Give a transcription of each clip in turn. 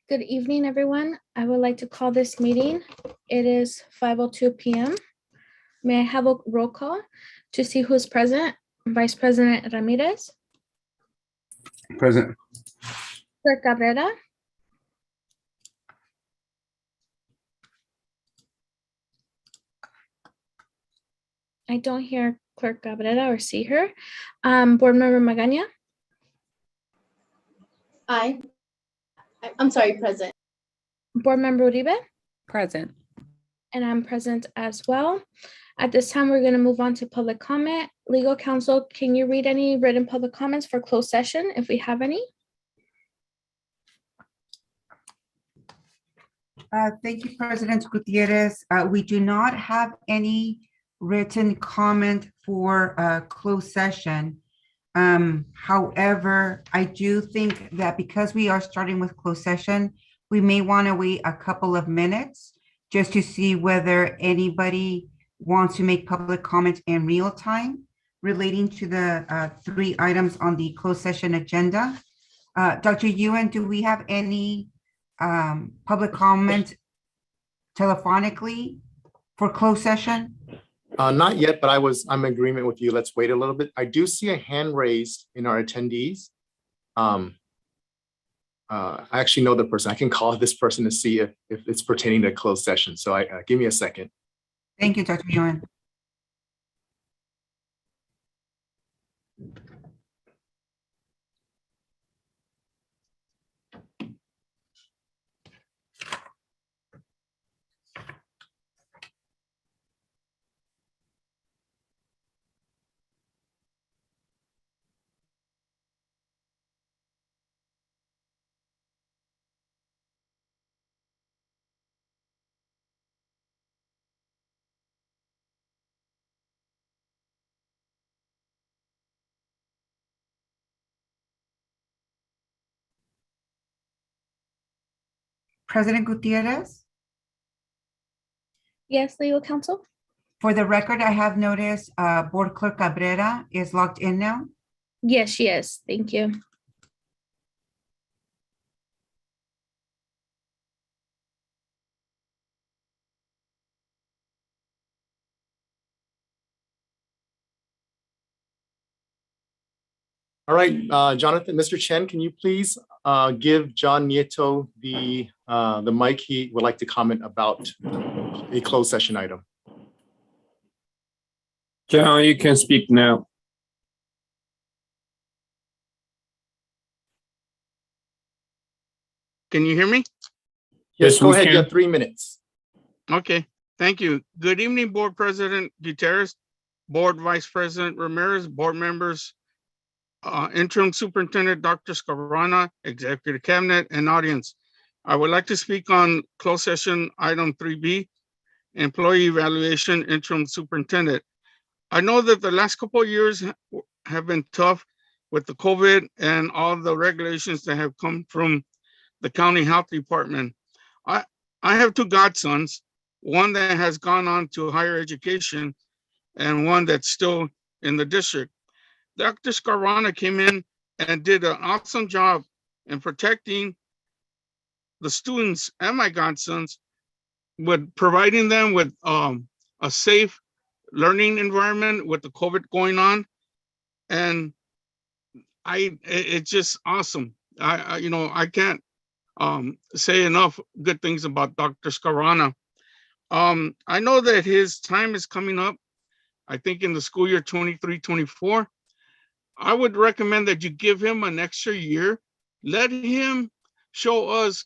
Good evening, everyone. I would like to call this meeting. It is 5:02 p.m. May I have a roll call to see who's present? Vice President Ramirez, Present. Clerk Cabrera, I don't hear Clerk Cabrera or see her. Board Member Magaña, Aye. I'm sorry, present. Board Member Uribe, Present. and I'm present as well. At this time, we're going to move on to public comment. Legal counsel, can you read any written public comments for closed session if we have any? Thank you, President Gutierrez. We do not have any written comment for closed session. However, I do think that because we are starting with closed session, we may want to wait a couple of minutes just to see whether anybody wants to make public comments in real time relating to the 3 items on the closed session agenda. Dr. Ewan, do we have any public comment telephonically for closed session? Not yet, but I'm in agreement with you. Let's wait a little bit. I do see a hand raised in our attendees. I actually know the person. I can call this person to see if it's pertaining to closed session. So give me a second. Thank you, Dr. Ewan. President Gutierrez, Yes, legal counsel? for the record, I have noticed Board Clerk Cabrera is logged in now. Yes, she is. Thank you. All right, Jonathan, Mr. Chen, can you please give John Nieto the mic? He would like to comment about a closed session item. John, you can speak now. Can you hear me? Yes, Yes, go we ahead. You can. have 3 minutes. Okay, thank you. Good evening, Board President Gutierrez, Board Vice President Ramirez, board members, Interim Superintendent Dr. Scarana, Executive Cabinet, and audience. I would like to speak on closed session item 3B, employee evaluation interim superintendent. I know that the last couple of years have been tough with the COVID and all the regulations that have come from the county health department. I have 2 godsons, one that has gone on to higher education and one that's still in the district. Dr. Scarana came in and did an awesome job in protecting the students and my godsons with providing them with a safe learning environment with the COVID going on. And it's just awesome. I can't say enough good things about Dr. Scarana. I know that his time is coming up, I think in the school year 23-24. I would recommend that you give him an extra year. Let him show us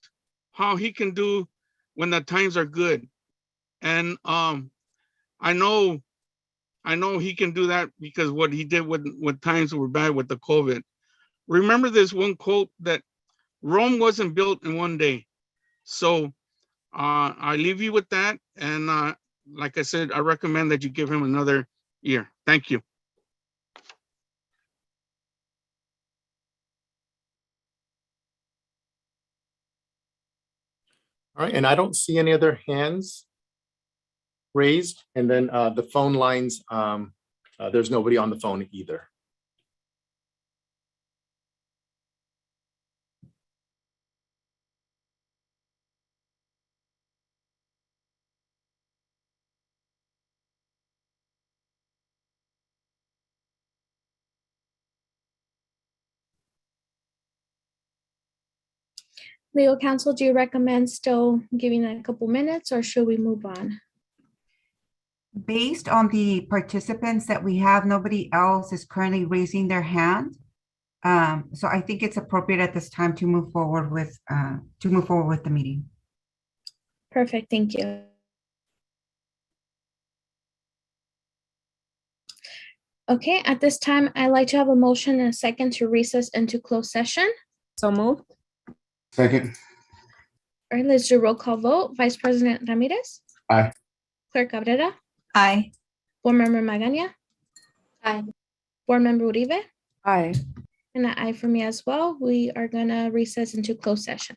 how he can do when the times are good. And I know he can do that because what he did when times were bad with the COVID. Remember this one quote that Rome wasn't built in one day. So I leave you with that. And like I said, I recommend that you give him another year. Thank you. All right, and I don't see any other hands raised. And then the phone lines, there's nobody on the phone either. Legal counsel, do you recommend still giving a couple minutes or should we move on? Based on the participants that we have, nobody else is currently raising their hand. So I think it's appropriate at this time to move forward with the meeting. Perfect, thank you. Okay, at this time, I'd like to have a motion and a second to recess into closed session. So moved. Second. All right, let's do a roll call vote. Vice President Ramirez? Aye. Clerk Cabrera? Aye. Board Member Magaña? Aye. Board Member Uribe? Aye. And an aye for me as well. We are gonna recess into closed session.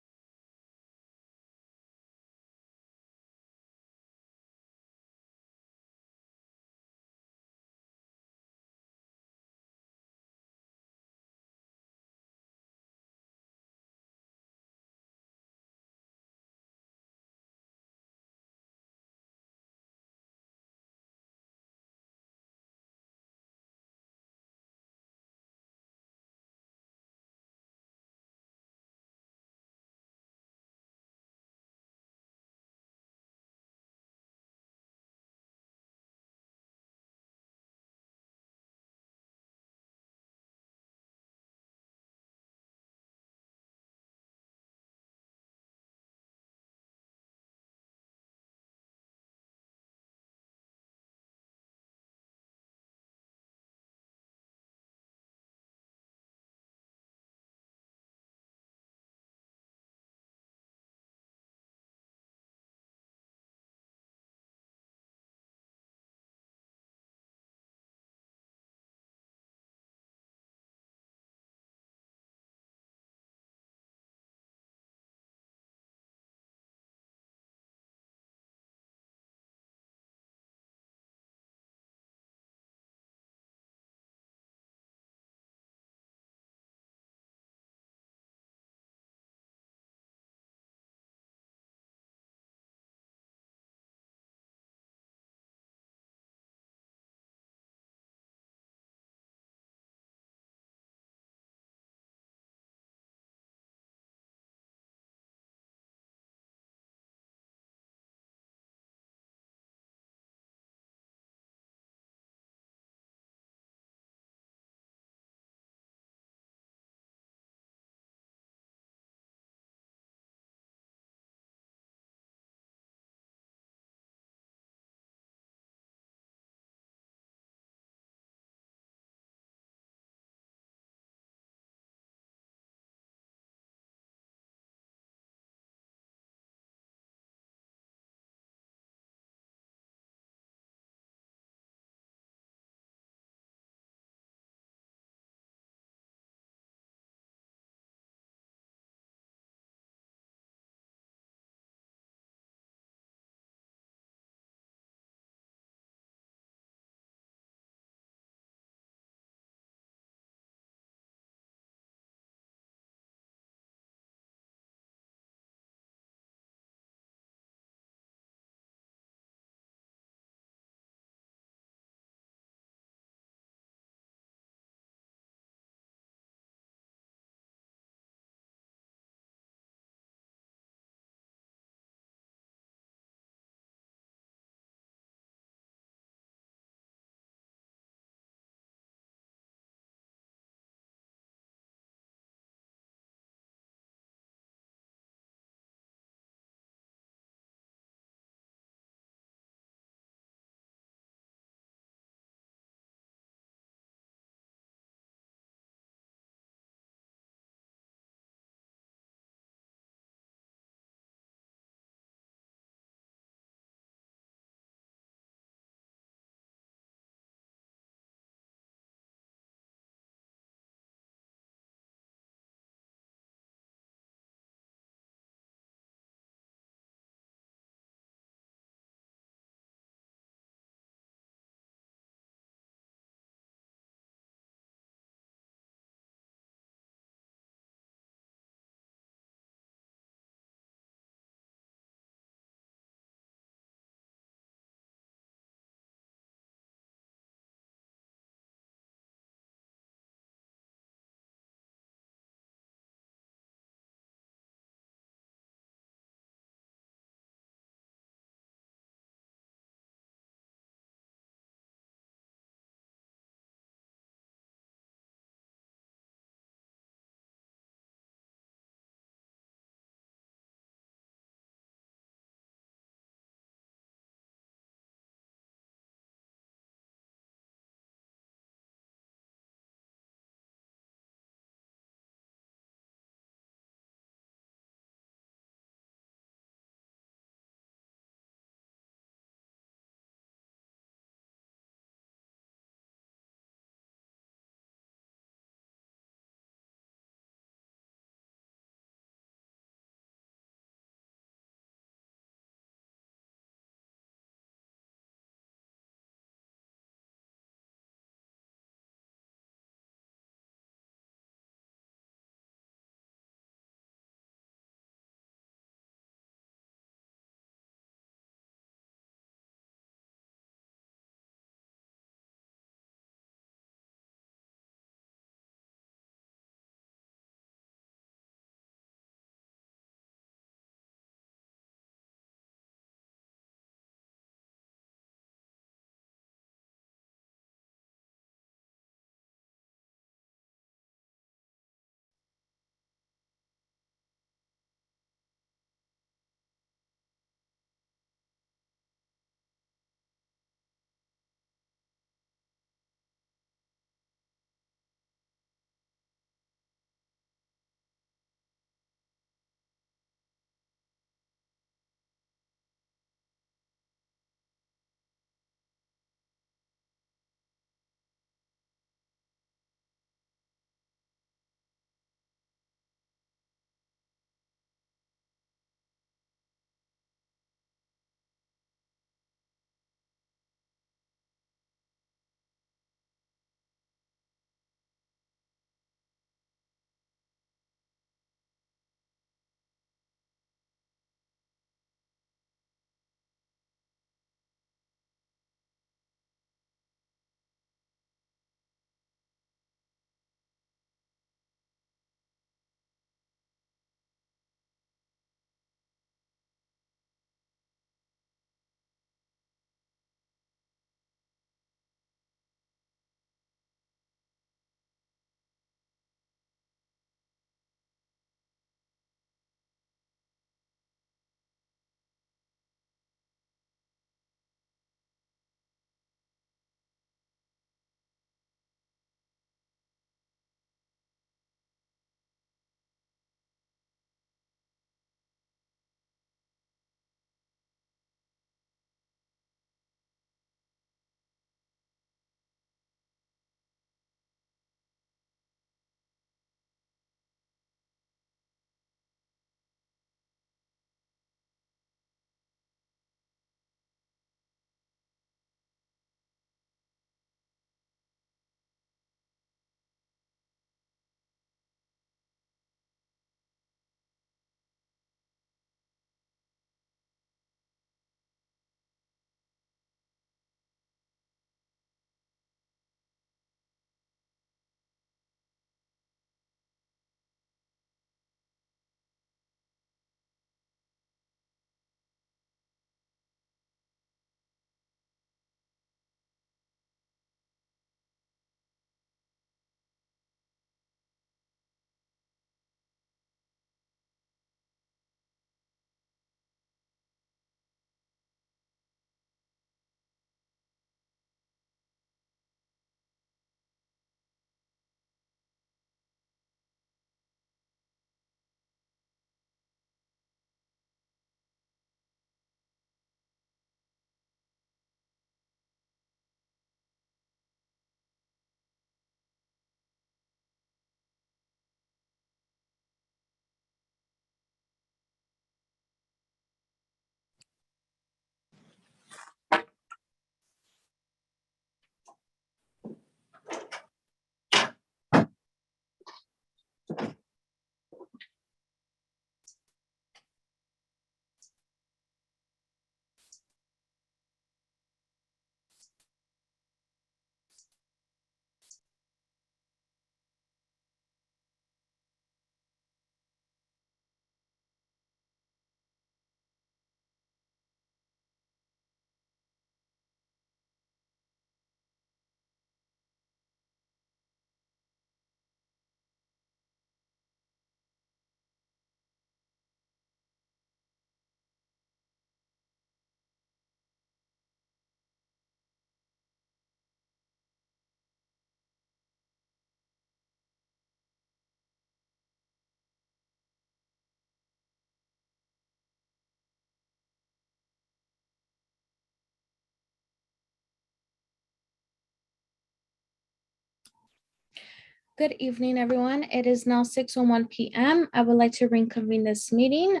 Good evening, everyone. It is now 6:01 p.m. I would like to reconvene this meeting.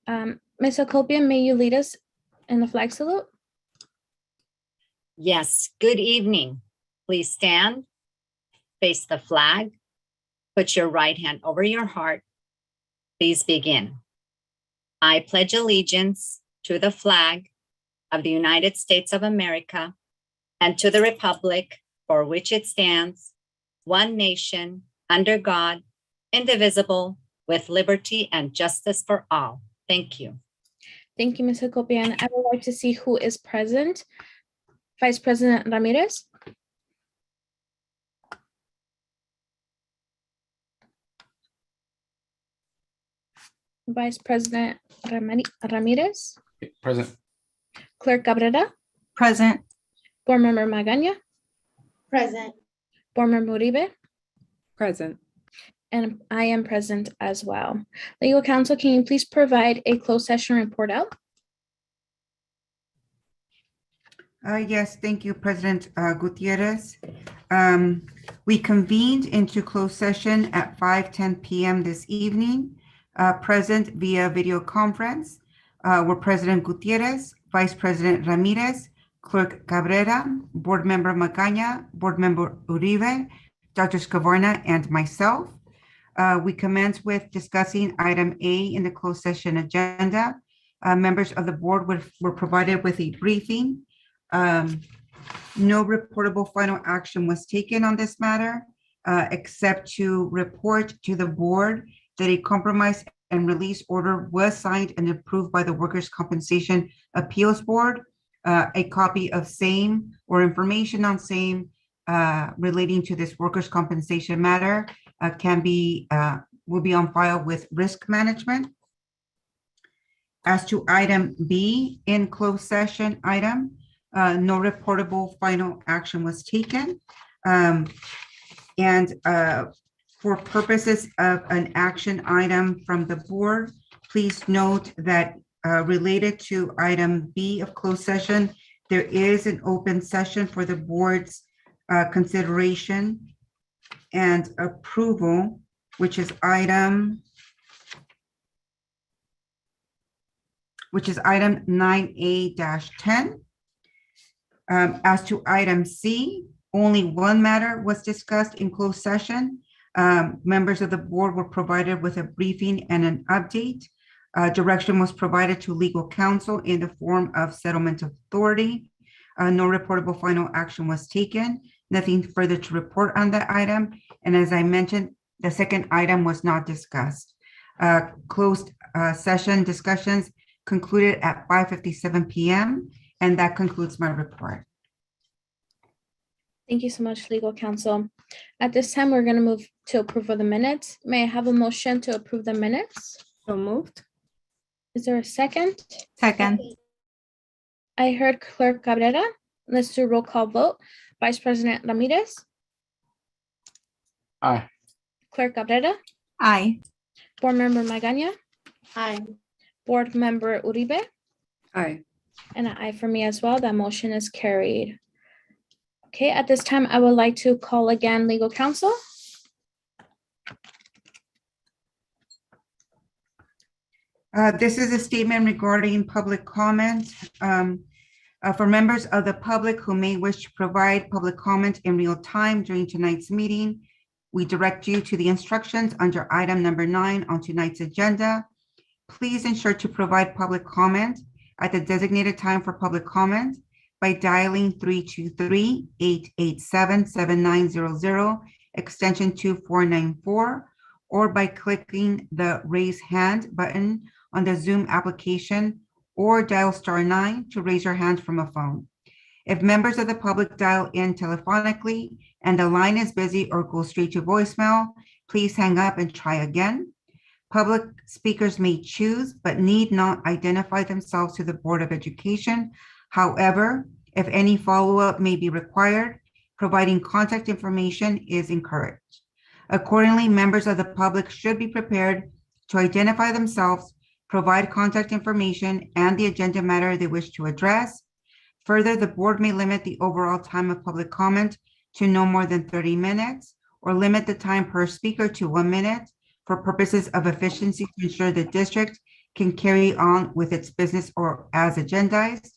Ms. Akopian, may you lead us in the flag salute? Yes, good evening. Please stand, face the flag, put your right hand over your heart. Please begin. I pledge allegiance to the flag of the United States of America and to the republic for which it stands, one nation, under God, indivisible, with liberty and justice for all. Thank you. Thank you, Ms. Akopian. I would like to see who is present. Vice President Ramirez. Vice President Ramirez. Present. Clerk Cabrera. Present. Board Member Magaña. Present. Board Member Uribe. Present. And I am present as well. Legal counsel, can you please provide a closed session report out? Yes, thank you, President Gutierrez. We convened into closed session at 5:10 p.m. this evening. Present via video conference were President Gutierrez, Vice President Ramirez, Clerk Cabrera, Board Member Magaña, Board Member Uribe, Dr. Scavarna, and myself. We commence with discussing item A in the closed session agenda. Members of the board were provided with a briefing. No reportable final action was taken on this matter, except to report to the board that a compromise and release order was signed and approved by the Workers' Compensation Appeals Board. A copy of same or information on same relating to this workers' compensation matter will be on file with risk management. As to item B in closed session item, no reportable final action was taken. For purposes of an action item from the board, please note that related to item B of closed session, there is an open session for the board's consideration and approval, which is item 9A-10. As to item C, only one matter was discussed in closed session. Members of the board were provided with a briefing and an update. Direction was provided to legal counsel in the form of settlement authority. No reportable final action was taken. Nothing further to report on that item. And as I mentioned, the second item was not discussed. Closed session discussions concluded at 5:57 p.m. And that concludes my report. Thank you so much, legal counsel. At this time, we're going to move to approve of the minutes. May I have a motion to approve the minutes? So moved. Is there a second? Second. I heard Clerk Cabrera. Let's do roll call vote. Vice President Ramirez. Aye. Clerk Cabrera. Aye. Board Member Magaña. Aye. Board Member Uribe. Aye. And an aye for me as well. That motion is carried. Okay, at this time, I would like to call again legal counsel. This is a statement regarding public comment. For members of the public who may wish to provide public comment in real time during tonight's meeting, we direct you to the instructions under item number 9 on tonight's agenda. Please ensure to provide public comment at the designated time for public comment by dialing 323-887-7900, extension 2494, or by clicking the raise hand button on the Zoom application, or dial *9 to raise your hand from a phone. If members of the public dial in telephonically and the line is busy or goes straight to voicemail, please hang up and try again. Public speakers may choose but need not identify themselves to the Board of Education. However, if any follow-up may be required, providing contact information is encouraged. Accordingly, members of the public should be prepared to identify themselves, provide contact information, and the agenda matter they wish to address. Further, the board may limit the overall time of public comment to no more than 30 minutes, or limit the time per speaker to 1 minute for purposes of efficiency to ensure the district can carry on with its business or as agendized.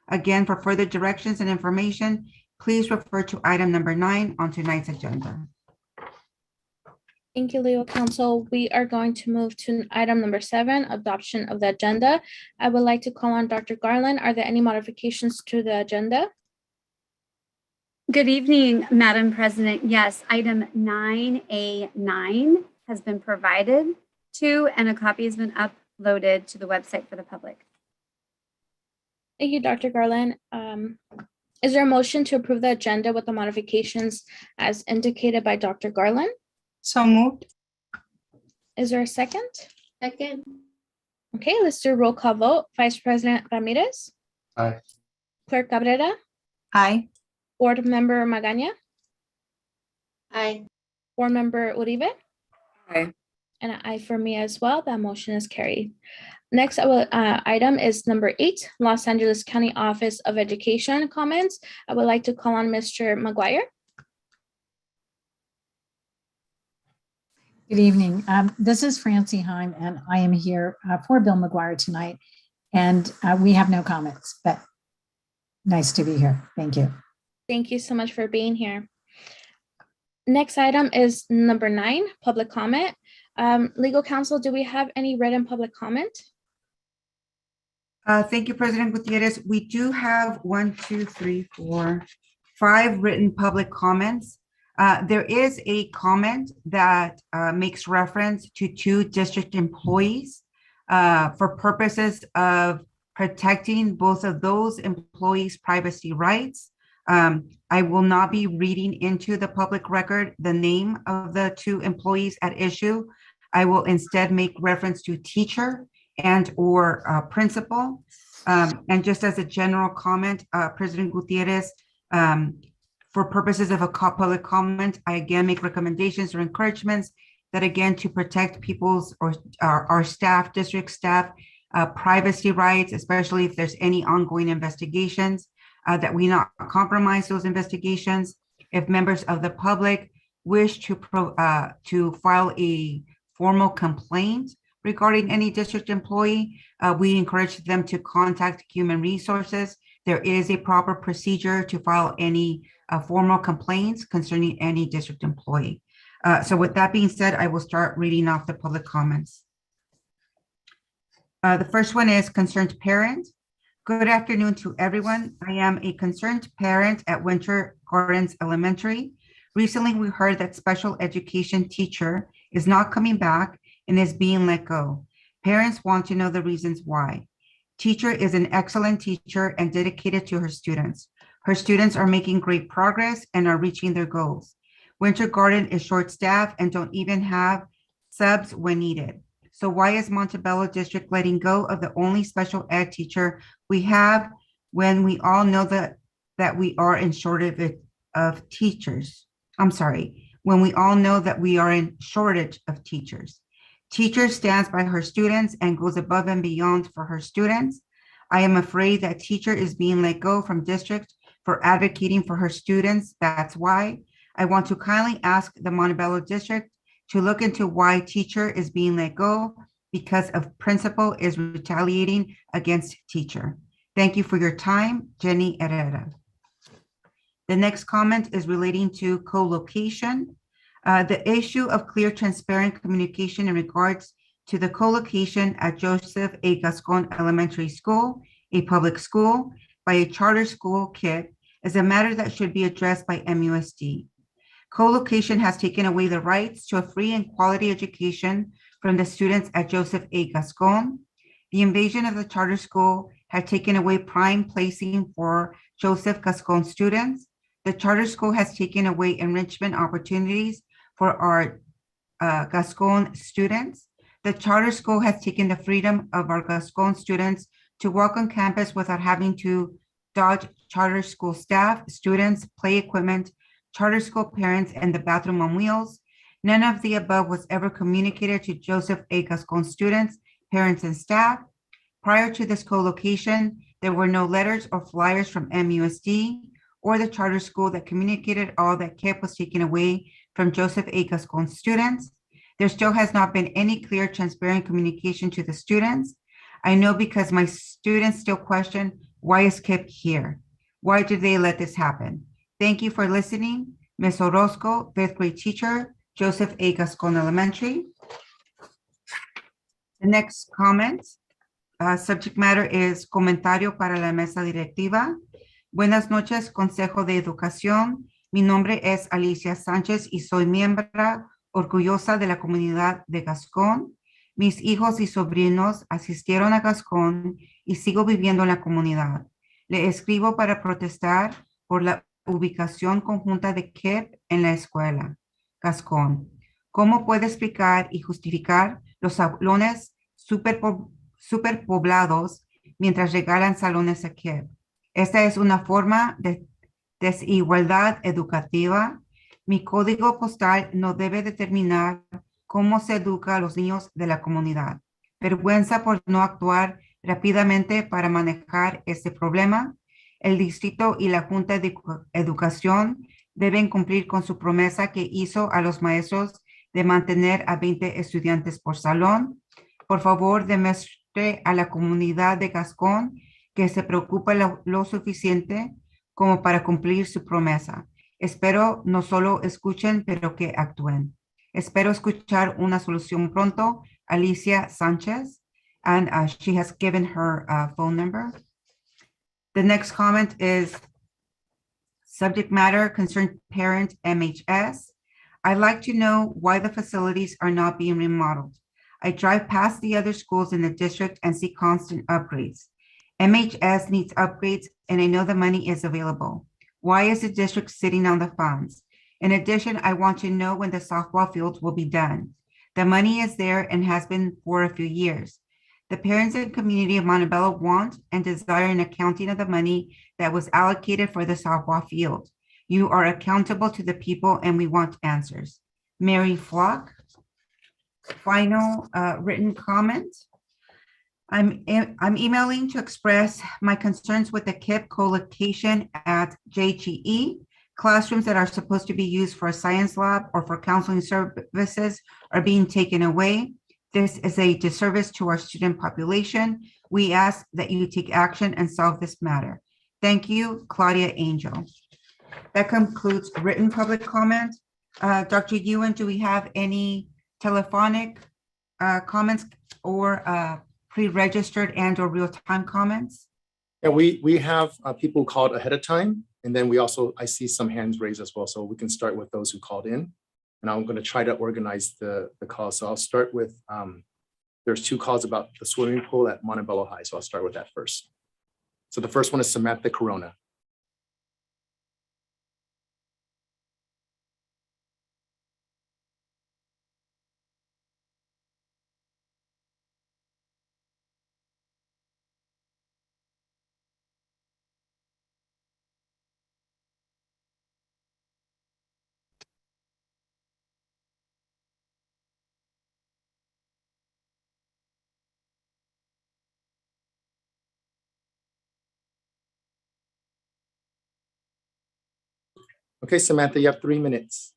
Again, for further directions and information, please refer to item number 9 on tonight's agenda. Thank you, legal counsel. We are going to move to item number 7, adoption of the agenda. I would like to call on Dr. Garland. Are there any modifications to the agenda? Good evening, Madam President. Yes, item 9A9 has been provided to, and a copy has been uploaded to the website for the public. Thank you, Dr. Garland. Is there a motion to approve the agenda with the modifications as indicated by Dr. Garland? So moved. Is there a second? Second. Okay, let's do a roll call vote. Vice President Ramirez? Aye. Clerk Cabrera? Aye. Board Member Magaña? Aye. Board Member Uribe? Aye. And an aye for me as well. That motion is carried. Next item is number 8, Los Angeles County Office of Education comments. I would like to call on Mr. McGuire. Good evening. This is Francie Heim, and I am here for Bill McGuire tonight. And we have no comments, but nice to be here. Thank you. Thank you so much for being here. Next item is number 9, public comment. Legal counsel, do we have any written public comment? Thank you, President Gutierrez. We do have 5 written public comments. There is a comment that makes reference to 2 district employees for purposes of protecting both of those employees' privacy rights. I will not be reading into the public record the name of the 2 employees at issue. I will instead make reference to teacher and or principal. And just as a general comment, President Gutierrez, for purposes of a public comment, I again make recommendations or encouragements that again to protect people's or our staff, district staff, privacy rights, especially if there's any ongoing investigations, that we not compromise those investigations. If members of the public wish to file a formal complaint regarding any district employee, we encourage them to contact Human Resources. There is a proper procedure to file any formal complaints concerning any district employee. So with that being said, I will start reading off the public comments. The first one is concerned parent. Good afternoon to everyone. I am a concerned parent at Winter Gardens Elementary. Recently, we heard that special education teacher is not coming back and is being let go. Parents want to know the reasons why. Teacher is an excellent teacher and dedicated to her students. Her students are making great progress and are reaching their goals. Winter Garden is short-staffed and don't even have subs when needed. So why is Montebello District letting go of the only special ed teacher we have when we all know that we are in shortage of teachers? I'm sorry, when we all know that we are in shortage of teachers. Teacher stands by her students and goes above and beyond for her students. I am afraid that teacher is being let go from district for advocating for her students. That's why I want to kindly ask the Montebello District to look into why teacher is being let go because of principal is retaliating against teacher. Thank you for your time, Jenny Herrera. The next comment is relating to co-location. The issue of clear, transparent communication in regards to the co-location at Joseph A. Gascon Elementary School, a public school, by a charter school KIT is a matter that should be addressed by MUSD. Co-location has taken away the rights to a free and quality education from the students at Joseph A. Gascon. The invasion of the charter school had taken away prime placing for Joseph Gascon students. The charter school has taken away enrichment opportunities for our Gascon students. The charter school has taken the freedom of our Gascon students to walk on campus without having to dodge charter school staff, students, play equipment, charter school parents, and the bathroom on wheels. None of the above was ever communicated to Joseph A. Gascon students, parents, and staff. Prior to this co-location, there were no letters or flyers from MUSD or the charter school that communicated all that KIP was taken away from Joseph A. Gascon students. There still has not been any clear, transparent communication to the students. I know because my students still question, why is KIPP here? Why did they let this happen? Thank you for listening. Ms. Orozco, fifth grade teacher, Joseph A. Gascon Elementary. The next comment, subject matter is comentario para la mesa directiva. Buenas noches, Consejo de Educación. Mi nombre es Alicia Sánchez y soy miembro orgullosa de la comunidad de Gascón. Mis hijos y sobrinos asistieron a Gascón y sigo viviendo en la comunidad. Le escribo para protestar por la ubicación conjunta de KIPP en la escuela Gascón. ¿Cómo puede explicar y justificar los salones superpoblados mientras regalan salones a KIPP? Esta es una forma de desigualdad educativa. Mi código postal no debe determinar cómo se educa a los niños de la comunidad. Vergüenza por no actuar rápidamente para manejar este problema. El distrito y la Junta de Educación deben cumplir con su promesa que hizo a los maestros de mantener a 20 estudiantes por salón. Por favor, demuestre a la comunidad de Gascón que se preocupa lo suficiente como para cumplir su promesa. Espero no solo escuchen, pero que actúen. Espero escuchar una solución pronto. Alicia Sanchez, and she has given her phone number. The next comment is subject matter concerned parent MHS. I'd like to know why the facilities are not being remodeled. I drive past the other schools in the district and see constant upgrades. MHS needs upgrades, and I know the money is available. Why is the district sitting on the funds? In addition, I want to know when the softball fields will be done. The money is there and has been for a few years. The parents and community of Montebello want and desire an accounting of the money that was allocated for the softball field. You are accountable to the people, and we want answers. Mary Flock. Final written comment. I'm emailing to express my concerns with the KIPP co-location at JGE. Classrooms that are supposed to be used for a science lab or for counseling services are being taken away. This is a disservice to our student population. We ask that you take action and solve this matter. Thank you, Claudia Angel. That concludes written public comment. Dr. Ewan, do we have any telephonic comments or pre-registered and or real-time comments? Yeah, we have people called ahead of time. And then we also, I see some hands raised as well. So we can start with those who called in. And I'm going to try to organize the call. So I'll start with, there's 2 calls about the swimming pool at Montebello High. So I'll start with that first. So the first one is Samantha Corona. Okay, Samantha, you have 3 minutes.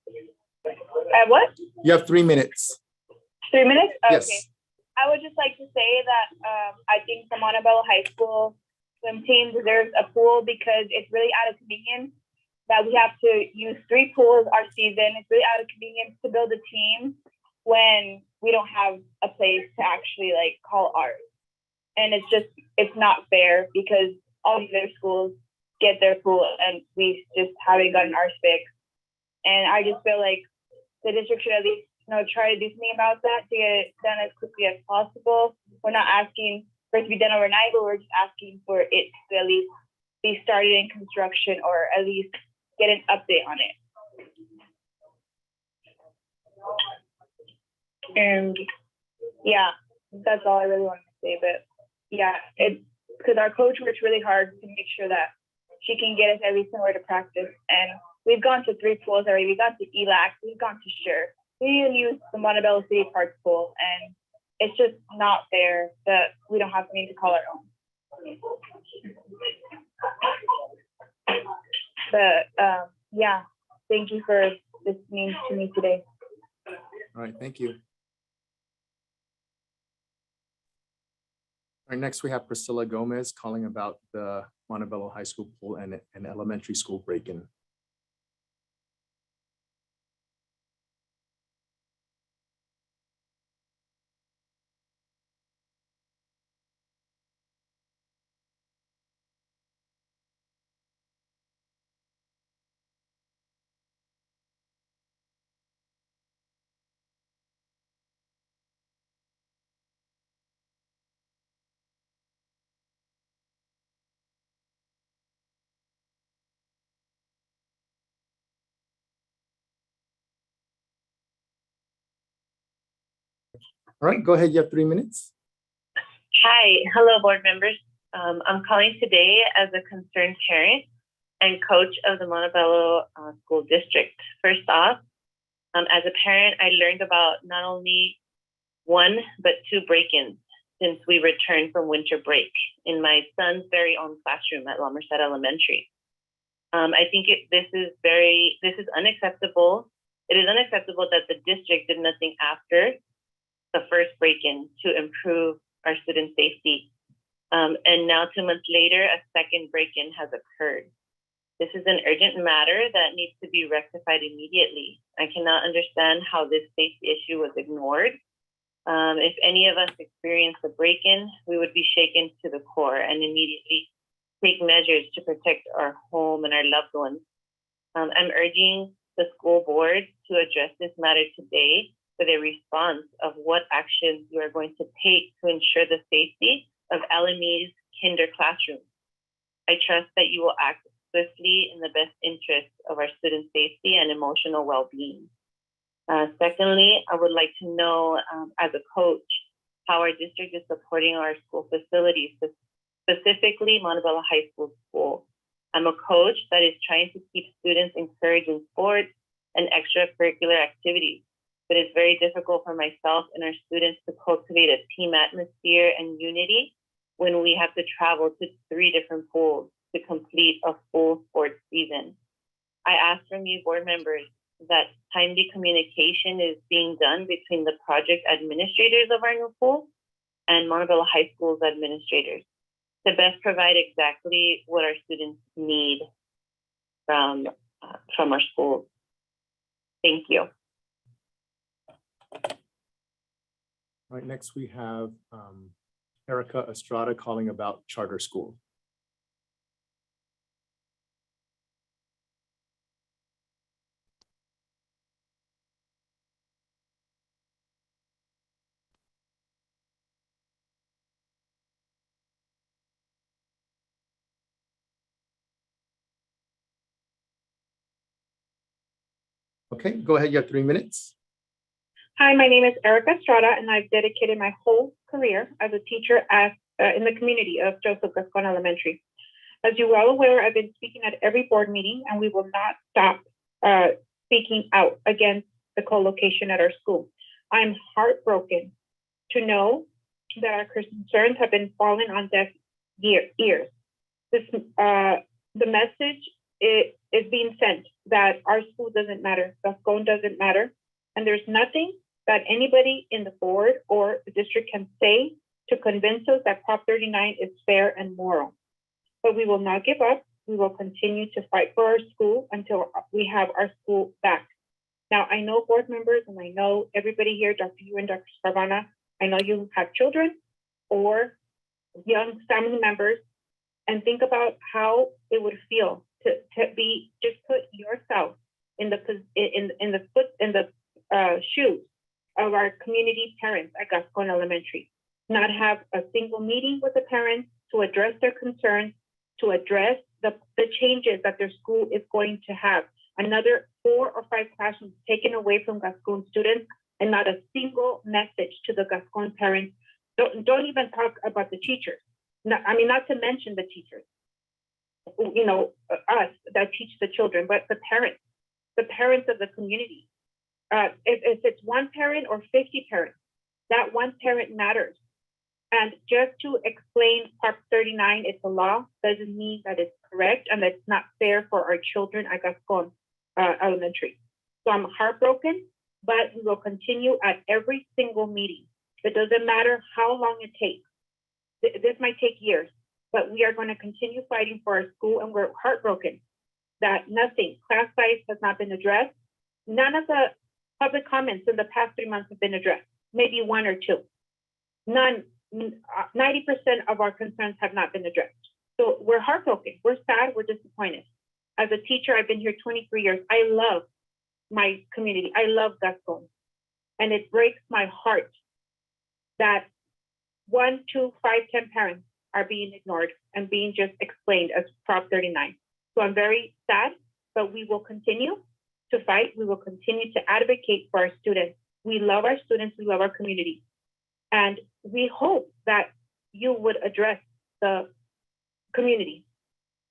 What? You have 3 minutes. 3 minutes? Okay. Yes. I would just like to say that I think the Montebello High School swim team deserves a pool because it's really out of convenience that we have to use 3 pools our season. It's really out of convenience to build a team when we don't have a place to actually like call ours. And it's not fair because all these other schools get their pool and we just haven't gotten ours fixed. And I just feel like the district should at least try to do something about that to get it done as quickly as possible. We're not asking for it to be done overnight, but we're just asking for it to at least be started in construction or at least get an update on it. And yeah, that's all I really wanted to say. But yeah, it's because our coach works really hard to make sure that she can get us every somewhere to practice. And we've gone to 3 pools already. We've gone to ELAC, we've gone to SURE. We even use the Montebello City Park pool. And it's just not fair that we don't have something to call our own. But yeah, thank you for listening to me today. All right, thank you. All right, next we have Priscilla Gomez calling about the Montebello High School pool and an elementary school break-in. All right, go ahead. You have 3 minutes. Hi, hello board members. I'm calling today as a concerned parent and coach of the Montebello School District. First off, as a parent, I learned about not only 1, but 2 break-ins since we returned from winter break in my son's very own classroom at La Merced Elementary. I think this is unacceptable. It is unacceptable that the district did nothing after the first break-in to improve our student safety. And now 2 months later, a second break-in has occurred. This is an urgent matter that needs to be rectified immediately. I cannot understand how this safety issue was ignored. If any of us experienced a break-in, we would be shaken to the core and immediately take measures to protect our home and our loved ones. I'm urging the school board to address this matter today with a response of what actions you are going to take to ensure the safety of LME's kinder classrooms. I trust that you will act swiftly in the best interest of our student safety and emotional well-being. Secondly, I would like to know, as a coach, how our district is supporting our school facilities, specifically Montebello High School. I'm a coach that is trying to keep students encouraged in sports and extracurricular activities. But it's very difficult for myself and our students to cultivate a team atmosphere and unity when we have to travel to 3 different pools to complete a full sports season. I ask from you board members that timely communication is being done between the project administrators of our new pool and Montebello High School's administrators to best provide exactly what our students need from our schools. Thank you. All right, next we have Erica Estrada calling about charter school. Okay, go ahead. You have 3 minutes. Hi, my name is Erica Estrada, and I've dedicated my whole career as a teacher in the community of Joseph Gascon Elementary. As you're well aware, I've been speaking at every board meeting, and we will not stop speaking out against the co-location at our school. I'm heartbroken to know that our concerns have been falling on deaf ears. The message is being sent that our school doesn't matter, Gascon doesn't matter, and there's nothing that anybody in the board or the district can say to convince us that Prop 39 is fair and moral. But we will not give up. We will continue to fight for our school until we have our school back. Now, I know board members, and I know everybody here, Dr. Yu and Dr. Scarvana, I know you have children or young family members, and think about how it would feel to be, just put yourself in the shoes of our community parents at Gascon Elementary. Not have a single meeting with the parents to address their concerns, to address the changes that their school is going to have. Another 4 or 5 classrooms taken away from Gascon students, and not a single message to the Gascon parents. Don't even talk about the teachers. Not to mention the teachers, us that teach the children, but the parents of the community. If it's 1 parent or 50 parents, that 1 parent matters. And just to explain Prop 39, it's a law, doesn't mean that it's correct and that it's not fair for our children at Gascon Elementary. So I'm heartbroken, but we will continue at every single meeting. It doesn't matter how long it takes. This might take years, but we are going to continue fighting for our school, and we're heartbroken that nothing, class size has not been addressed. None of the public comments in the past 3 months have been addressed, maybe one or two. None, 90% of our concerns have not been addressed. So we're heartbroken, we're sad, we're disappointed. As a teacher, I've been here 23 years. I love my community. I love Gascon. And it breaks my heart that 1, 2, 5, 10 parents are being ignored and being just explained as Prop 39. So I'm very sad, but we will continue to fight. We will continue to advocate for our students. We love our students. We love our community. And we hope that you would address the community.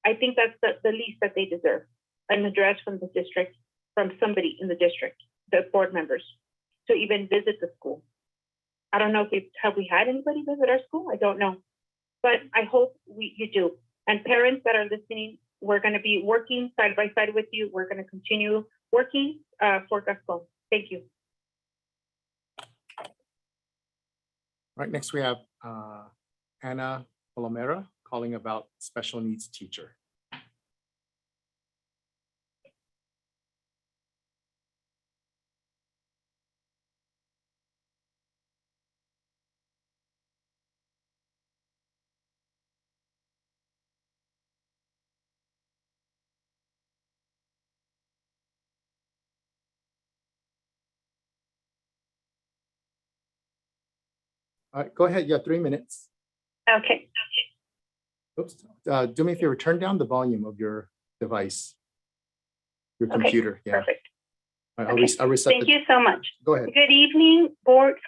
I think that's the least that they deserve, an address from the district, from somebody in the district, the board members, to even visit the school. I don't know if have we had anybody visit our school? I don't know, but I hope you do. And parents that are listening, we're going to be working side by side with you. We're going to continue working for Gascon. Thank you. Right, next we have Anna Palomera calling about special needs teacher. All right, go ahead. You have 3 minutes. Okay. Oops. Do me a favor, turn down the volume of your device, your computer. Yeah. Perfect. All right, I'll reset. Thank you so much. Go ahead. Good evening,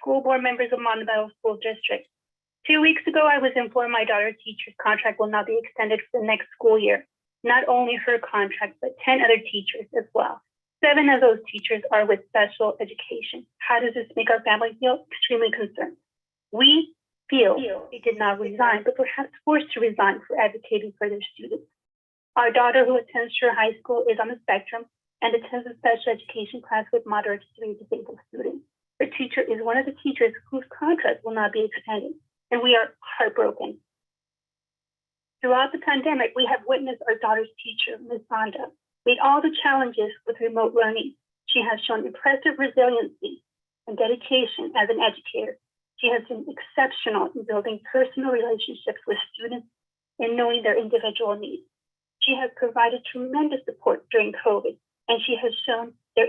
school board members of Montebello School District. 2 weeks ago, I was informed my daughter's teacher's contract will not be extended for the next school year. Not only her contract, but 10 other teachers as well. 7 of those teachers are with special education. How does this make our family feel? Extremely concerned. We feel they did not resign, but perhaps forced to resign for advocating for their students. Our daughter, who attends Shore High School, is on the spectrum and attends a special education class with moderate to severe disabled students. Her teacher is one of the teachers whose contract will not be extended, and we are heartbroken. Throughout the pandemic, we have witnessed our daughter's teacher, Ms. Sonda, meet all the challenges with remote learning. She has shown impressive resiliency and dedication as an educator. She has been exceptional in building personal relationships with students and knowing their individual needs. She has provided tremendous support during COVID, and she has shown she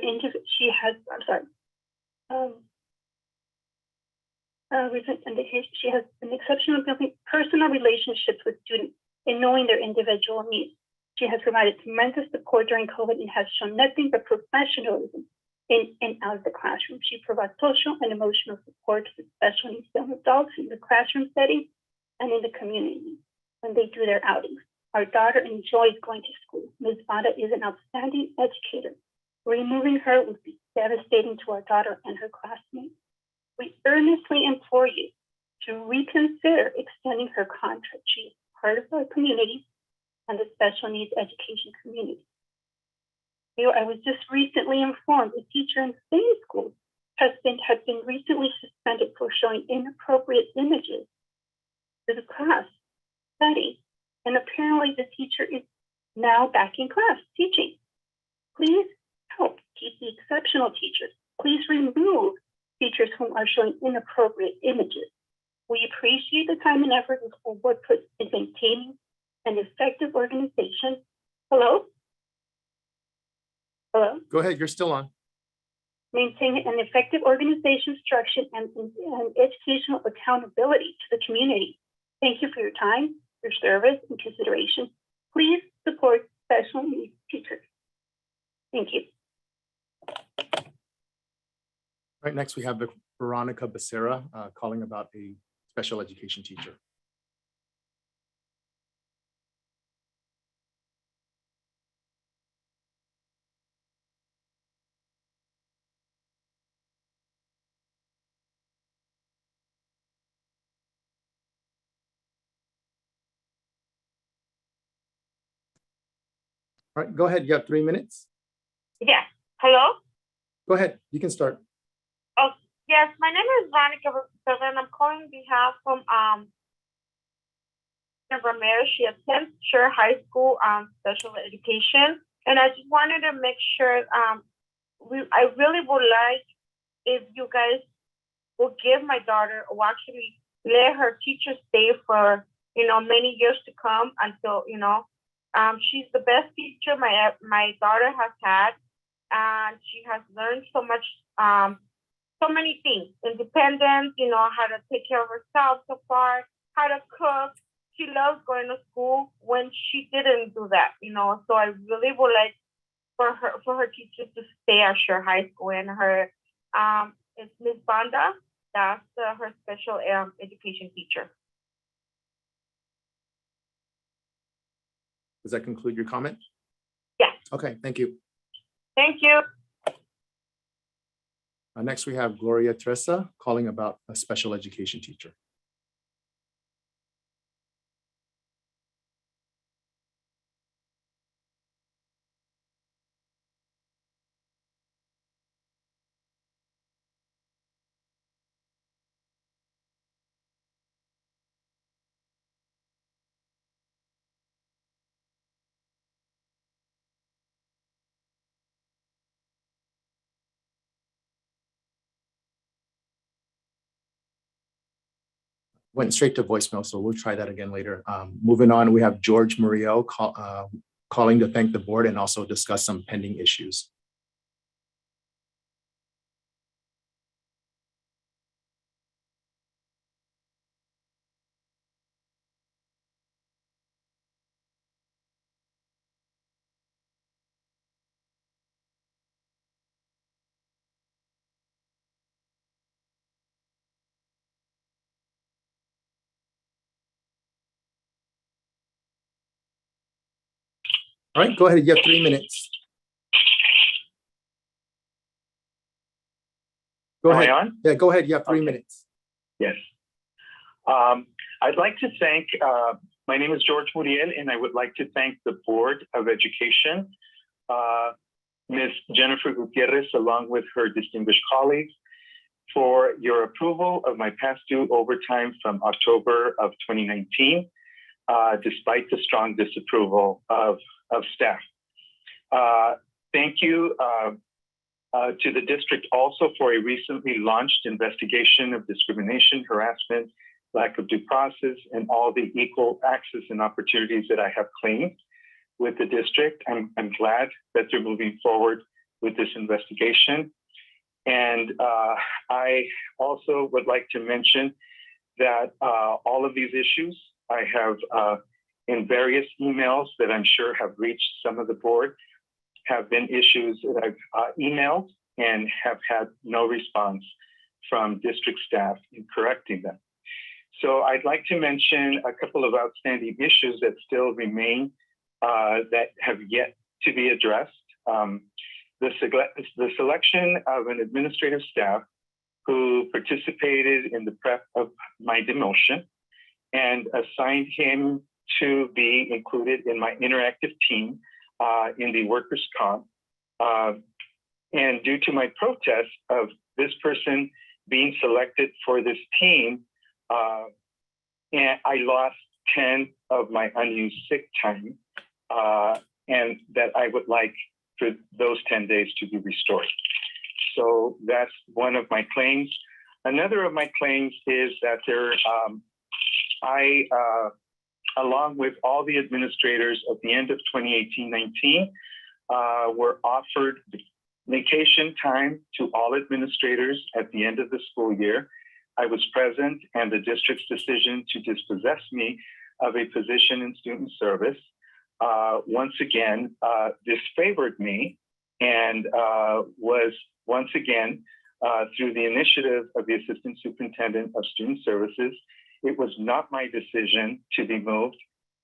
has an exceptional building personal relationships with students and knowing their individual needs. She has provided tremendous support during COVID and has shown nothing but professionalism in and out of the classroom. She provides social and emotional support to special needs young adults in the classroom setting and in the community when they do their outings. Our daughter enjoys going to school. Ms. Bada is an outstanding educator. Removing her would be devastating to our daughter and her classmates. We earnestly implore you to reconsider extending her contract. She is part of our community and the special needs education community. I was just recently informed a teacher in the same school has been recently suspended for showing inappropriate images to the class study, and apparently the teacher is now back in class teaching. Please help keep the exceptional teachers. Please remove teachers who are showing inappropriate images. We appreciate the time and effort the school board puts in maintaining an effective organization. Hello? Hello? Go ahead, you're still on. Maintain an effective organization structure and educational accountability to the community. Thank you for your time, your service, and consideration. Please support special needs teachers. Thank you. Right, next we have Veronica Becerra calling about a special education teacher. All right, go ahead. You have 3 minutes. Yeah. Hello? Go ahead. You can start. Oh, yes, my name is Veronica and I'm calling on behalf from Ramirez. She attends Sure High School special education. And I just wanted to make sure I really would like if you guys will give my daughter, or actually let her teacher stay for, many years to come until, she's the best teacher my daughter has had. And she has learned so much, so many things, independence, how to take care of herself so far, how to cook. She loves going to school when she didn't do that, so I really would like for her teachers to stay at Sure High School, and her, it's Miss Banda, that's her special education teacher. Does that conclude your comment? Yes. Okay, thank you. Thank you. Next, we have Gloria Teresa calling about a special education teacher. Went straight to voicemail, so we'll try that again later. Moving on, we have George Muriel calling to thank the board and also discuss some pending issues. All right, go ahead. You have 3 minutes. Go ahead. Am I on? Yeah, go ahead. You have 3 minutes. Yes. I'd like to thank, my name is George Muriel, and I would like to thank the Board of Education, Ms. Jennifer Gutierrez, along with her distinguished colleagues, for your approval of my past due overtime from October of 2019, despite the strong disapproval of staff. Thank you to the district also for a recently launched investigation of discrimination, harassment, lack of due process, and all the equal access and opportunities that I have claimed with the district. I'm glad that they're moving forward with this investigation. And I also would like to mention that all of these issues I have in various emails that I'm sure have reached some of the board have been issues that I've emailed and have had no response from district staff in correcting them. So I'd like to mention a couple of outstanding issues that still remain that have yet to be addressed. The selection of an administrative staff who participated in the prep of my demotion and assigned him to be included in my interactive team in the workers' comp. And due to my protest of this person being selected for this team, and I lost 10 of my unused sick time, and that I would like for those 10 days to be restored. So that's one of my claims. Another of my claims is that along with all the administrators at the end of 2018-19, were offered vacation time to all administrators at the end of the school year. I was present, and the district's decision to dispossess me of a position in student service once again disfavored me, and was once again through the initiative of the Assistant Superintendent of Student Services. It was not my decision to be moved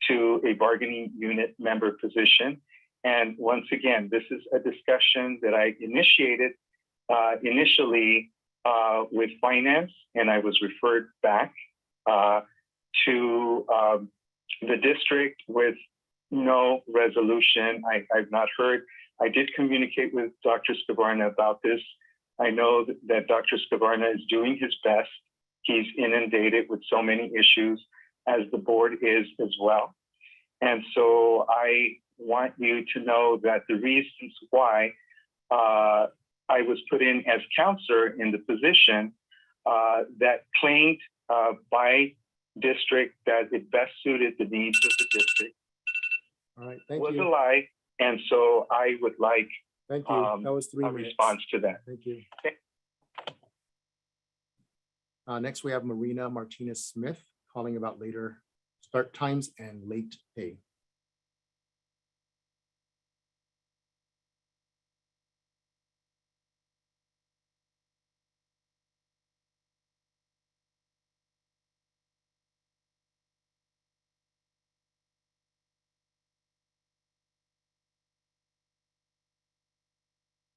to a bargaining unit member position. And once again, this is a discussion that I initiated initially with finance, and I was referred back to the district with no resolution. I've not heard I did communicate with Dr. Scavarna about this. I know that Dr. Scavarna is doing his best. He's inundated with so many issues, as the board is as well. And so I want you to know that the reasons why I was put in as counselor in the position that claimed by district that it best suited the needs of the district All right, thank was a you. lie. And so I would like Thank you. That was 3 a minutes. response to that. Thank you. Next, we have Marina Martinez Smith calling about later start times and late pay.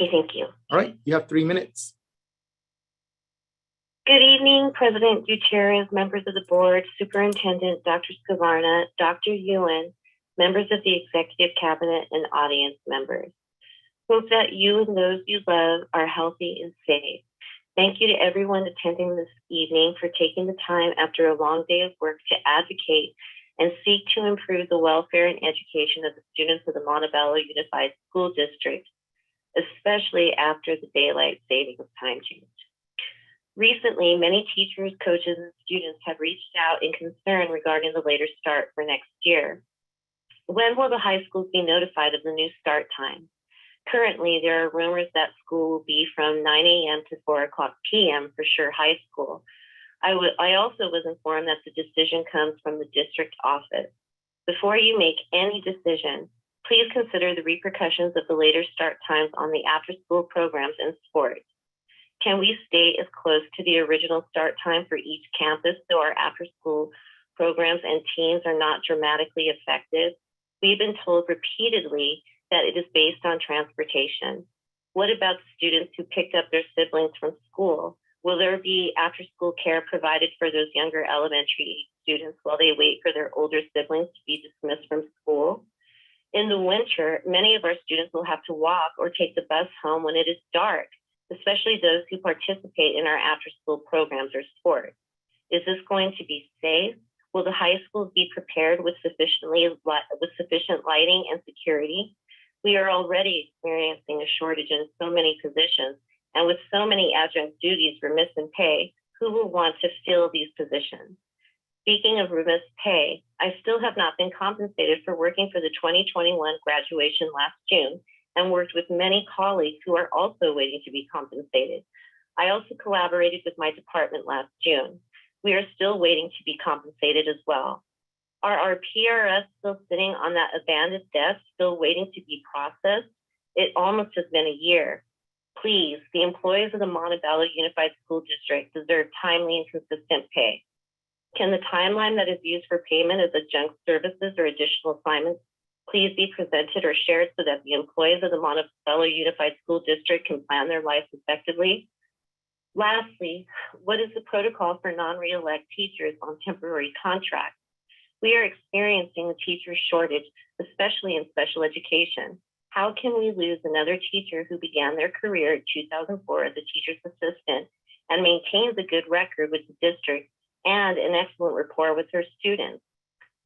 Okay, thank you. All right, you have 3 minutes. Good evening, President Gutierrez, members of the board, Superintendent Dr. Scavarna, Dr. Ewan, members of the Executive Cabinet, and audience members. Hope that you and those you love are healthy and safe. Thank you to everyone attending this evening for taking the time after a long day of work to advocate and seek to improve the welfare and education of the students of the Montebello Unified School District, especially after the daylight savings time change. Recently, many teachers, coaches, and students have reached out in concern regarding the later start for next year. When will the high schools be notified of the new start time? Currently, there are rumors that school will be from 9 a.m. to 4 o'clock p.m. for sure high school. I also was informed that the decision comes from the district office. Before you make any decision, please consider the repercussions of the later start times on the after-school programs and sports. Can we stay as close to the original start time for each campus so our after-school programs and teams are not dramatically affected? We've been told repeatedly that it is based on transportation. What about the students who picked up their siblings from school? Will there be after-school care provided for those younger elementary students while they wait for their older siblings to be dismissed from school? In the winter, many of our students will have to walk or take the bus home when it is dark, especially those who participate in our after-school programs or sports. Is this going to be safe? Will the high schools be prepared with sufficient lighting and security? We are already experiencing a shortage in so many positions, and with so many adjunct duties remiss in pay, who will want to fill these positions? Speaking of remiss pay, I still have not been compensated for working for the 2021 graduation last June and worked with many colleagues who are also waiting to be compensated. I also collaborated with my department last June. We are still waiting to be compensated as well. Are our PRS still sitting on that abandoned desk, still waiting to be processed? It almost has been a year. Please, the employees of the Montebello Unified School District deserve timely and consistent pay. Can the timeline that is used for payment as adjunct services or additional assignments please be presented or shared so that the employees of the Montebello Unified School District can plan their lives effectively? Lastly, what is the protocol for non-reelect teachers on temporary contracts? We are experiencing a teacher shortage, especially in special education. How can we lose another teacher who began their career in 2004 as a teacher's assistant and maintains a good record with the district and an excellent rapport with her students?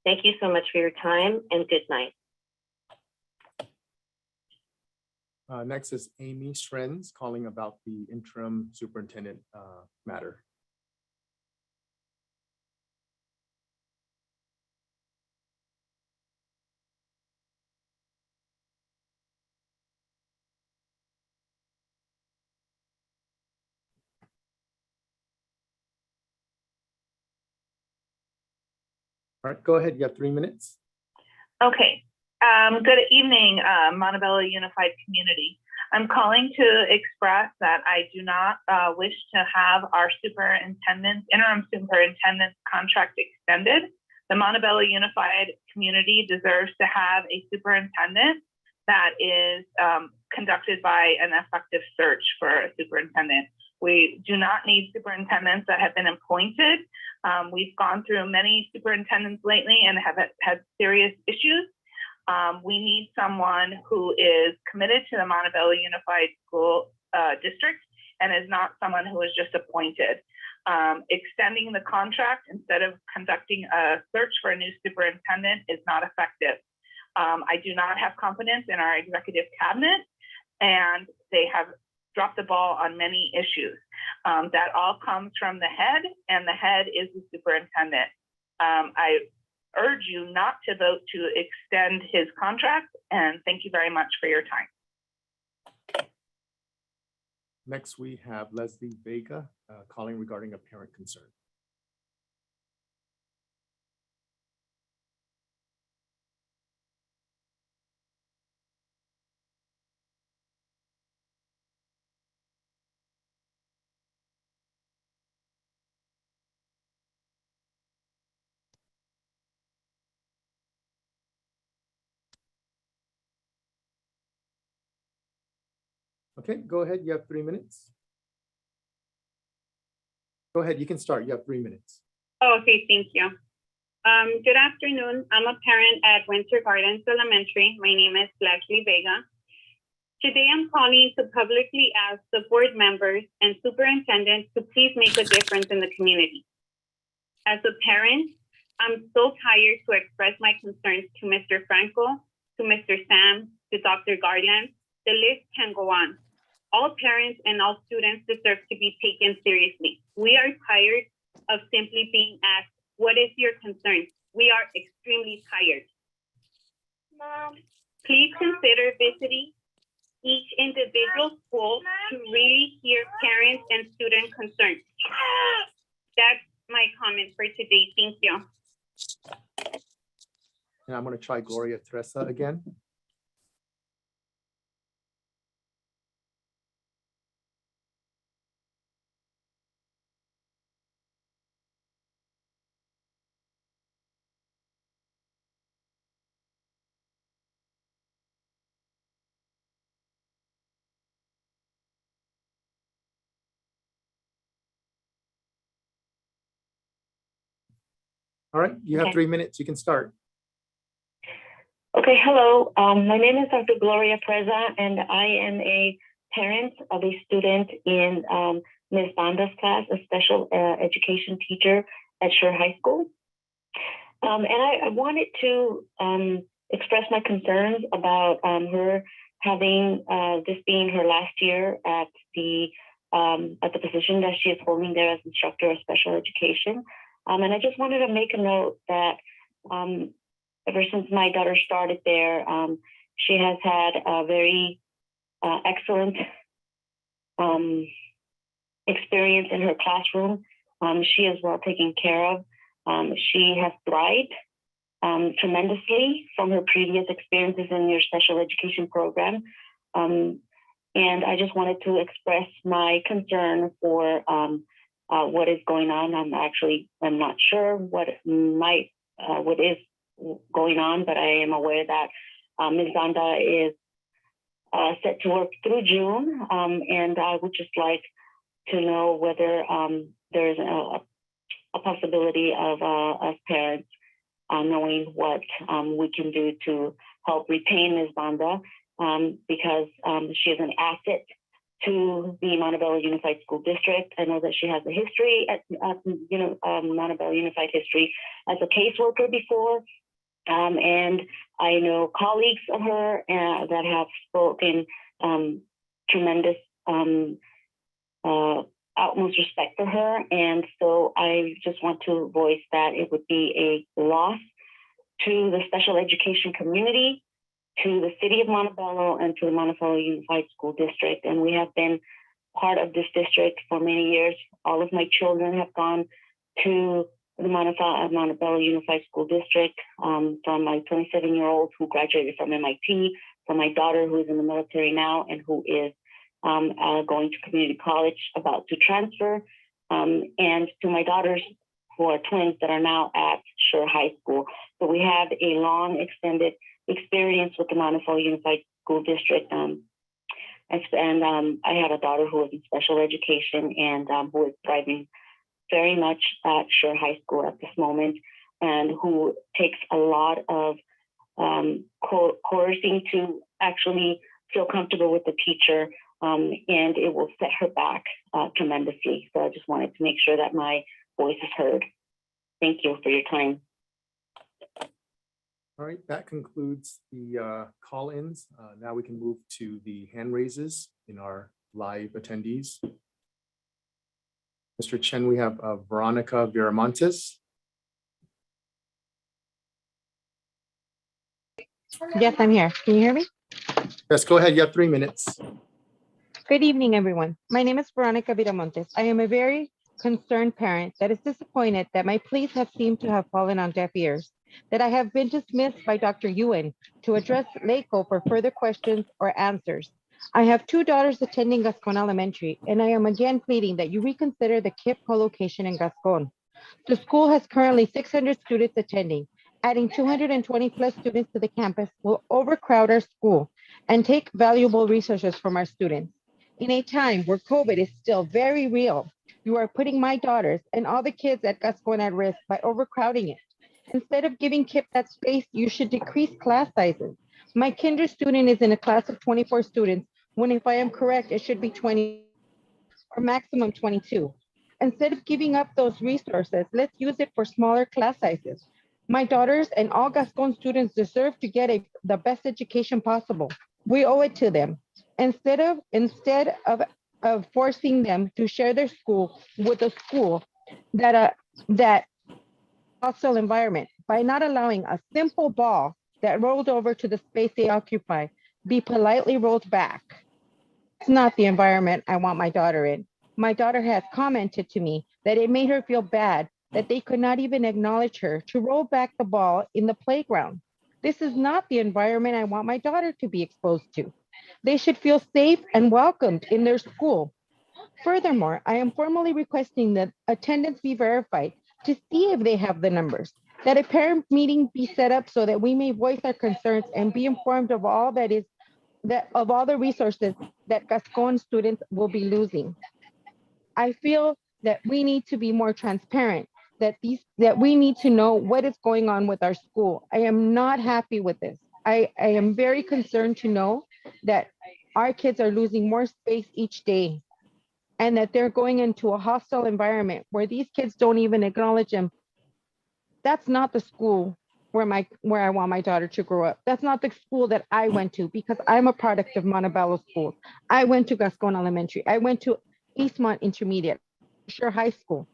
Thank you so much for your time and good night. Next is Amy Shrens calling about the interim superintendent matter. All right, go ahead. You have 3 minutes. Okay. Good evening, Montebello Unified Community. I'm calling to express that I do not wish to have our interim superintendent's contract extended. The Montebello Unified Community deserves to have a superintendent that is conducted by an effective search for a superintendent. We do not need superintendents that have been appointed. We've gone through many superintendents lately and have had serious issues. We need someone who is committed to the Montebello Unified School District and is not someone who is just appointed. Extending the contract instead of conducting a search for a new superintendent is not effective. I do not have confidence in our executive cabinet, and they have dropped the ball on many issues. That all comes from the head, and the head is the superintendent. I urge you not to vote to extend his contract, and thank you very much for your time. Next, we have Leslie Vega calling regarding a parent concern. Okay, go ahead. You have 3 minutes. Go ahead. You can start. You have 3 minutes. Oh, okay, thank you. Good afternoon. I'm a parent at Winter Gardens Elementary. My name is Leslie Vega. Today, I'm calling to publicly ask the board members and superintendent to please make a difference in the community. As a parent, I'm so tired to express my concerns to Mr. Franco, to Mr. Sam, to Dr. Garland. The list can go on. All parents and all students deserve to be taken seriously. We are tired of simply being asked, what is your concern? We are extremely tired. Mom. Please consider visiting each individual school to really hear parents and student concerns. That's my comment for today. Thank you. And I'm going to try Gloria Teresa again. All right, you have 3 minutes. You can start. Okay, hello. My name is Dr. Gloria Preza, and I am a parent of a student in Ms. Banda's class, a special education teacher at Shore High School. And I wanted to express my concerns about her having this being her last year at the position that she is holding there as instructor of special education. And I just wanted to make a note that ever since my daughter started there, she has had a very excellent experience in her classroom. She is well taken care of. She has thrived tremendously from her previous experiences in your special education program. And I just wanted to express my concern for what is going on. I'm not sure what is going on, but I am aware that Ms. Banda is set to work through June, and I would just like to know whether there's a possibility of us parents knowing what we can do to help retain Ms. Banda, because she is an asset to the Montebello Unified School District. I know that she has a history at Montebello Unified history as a caseworker before. And I know colleagues of her that have spoken tremendous utmost respect for her. And so I just want to voice that it would be a loss to the special education community, to the city of Montebello, and to the Montebello Unified School District. And we have been part of this district for many years. All of my children have gone to the Montebello Unified School District, from my 27-year-old who graduated from MIT, from my daughter who is in the military now and who is going to community college, about to transfer, and to my daughters who are twins that are now at Shore High School. So we have a long extended experience with the Montebello Unified School District. And I have a daughter who is in special education and who is thriving very much at Shore High School at this moment, and who takes a lot of coercing to actually feel comfortable with the teacher, and it will set her back tremendously. So I just wanted to make sure that my voice is heard. Thank you for your time. All right, that concludes the call-ins. Now we can move to the hand raises in our live attendees. Mr. Chen, we have Veronica Viramontes. Yes, I'm here. Can you hear me? Yes, go ahead. You have 3 minutes. Good evening, everyone. My name is Veronica Viramontes. I am a very concerned parent that is disappointed that my pleas have seemed to have fallen on deaf ears, that I have been dismissed by Dr. Ewan to address LACO for further questions or answers. I have 2 daughters attending Gascon Elementary, and I am again pleading that you reconsider the KIPP co-location in Gascon. The school has currently 600 students attending. Adding 220 plus students to the campus will overcrowd our school and take valuable resources from our students. In a time where COVID is still very real, you are putting my daughters and all the kids at Gascon at risk by overcrowding it. Instead of giving KIPP that space, you should decrease class sizes. My kinder student is in a class of 24 students, when if I am correct, it should be 20 or maximum 22. Instead of giving up those resources, let's use it for smaller class sizes. My daughters and all Gascon students deserve to get the best education possible. We owe it to them. Instead of forcing them to share their school with a school that hostile environment, by not allowing a simple ball that rolled over to the space they occupy be politely rolled back. It's not the environment I want my daughter in. My daughter has commented to me that it made her feel bad that they could not even acknowledge her to roll back the ball in the playground. This is not the environment I want my daughter to be exposed to. They should feel safe and welcomed in their school. Furthermore, I am formally requesting that attendance be verified to see if they have the numbers, that a parent meeting be set up so that we may voice our concerns and be informed of all of all the resources that Gascon students will be losing. I feel that we need to be more transparent, that we need to know what is going on with our school. I am not happy with this. I am very concerned to know that our kids are losing more space each day and that they're going into a hostile environment where these kids don't even acknowledge them. That's not the school where I want my daughter to grow up. That's not the school that I went to, because I'm a product of Montebello schools. I went to Gascon Elementary. I went to Eastmont Intermediate, Sure High School.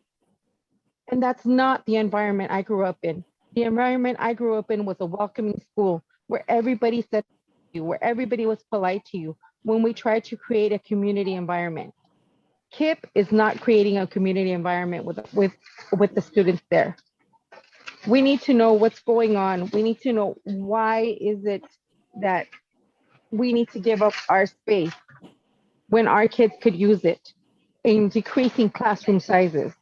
And that's not the environment I grew up in. The environment I grew up in was a welcoming school where everybody said you, where everybody was polite to you when we tried to create a community environment. KIPP is not creating a community environment with the students there. We need to know what's going on. We need to know why is it that we need to give up our space when our kids could use it in decreasing classroom sizes.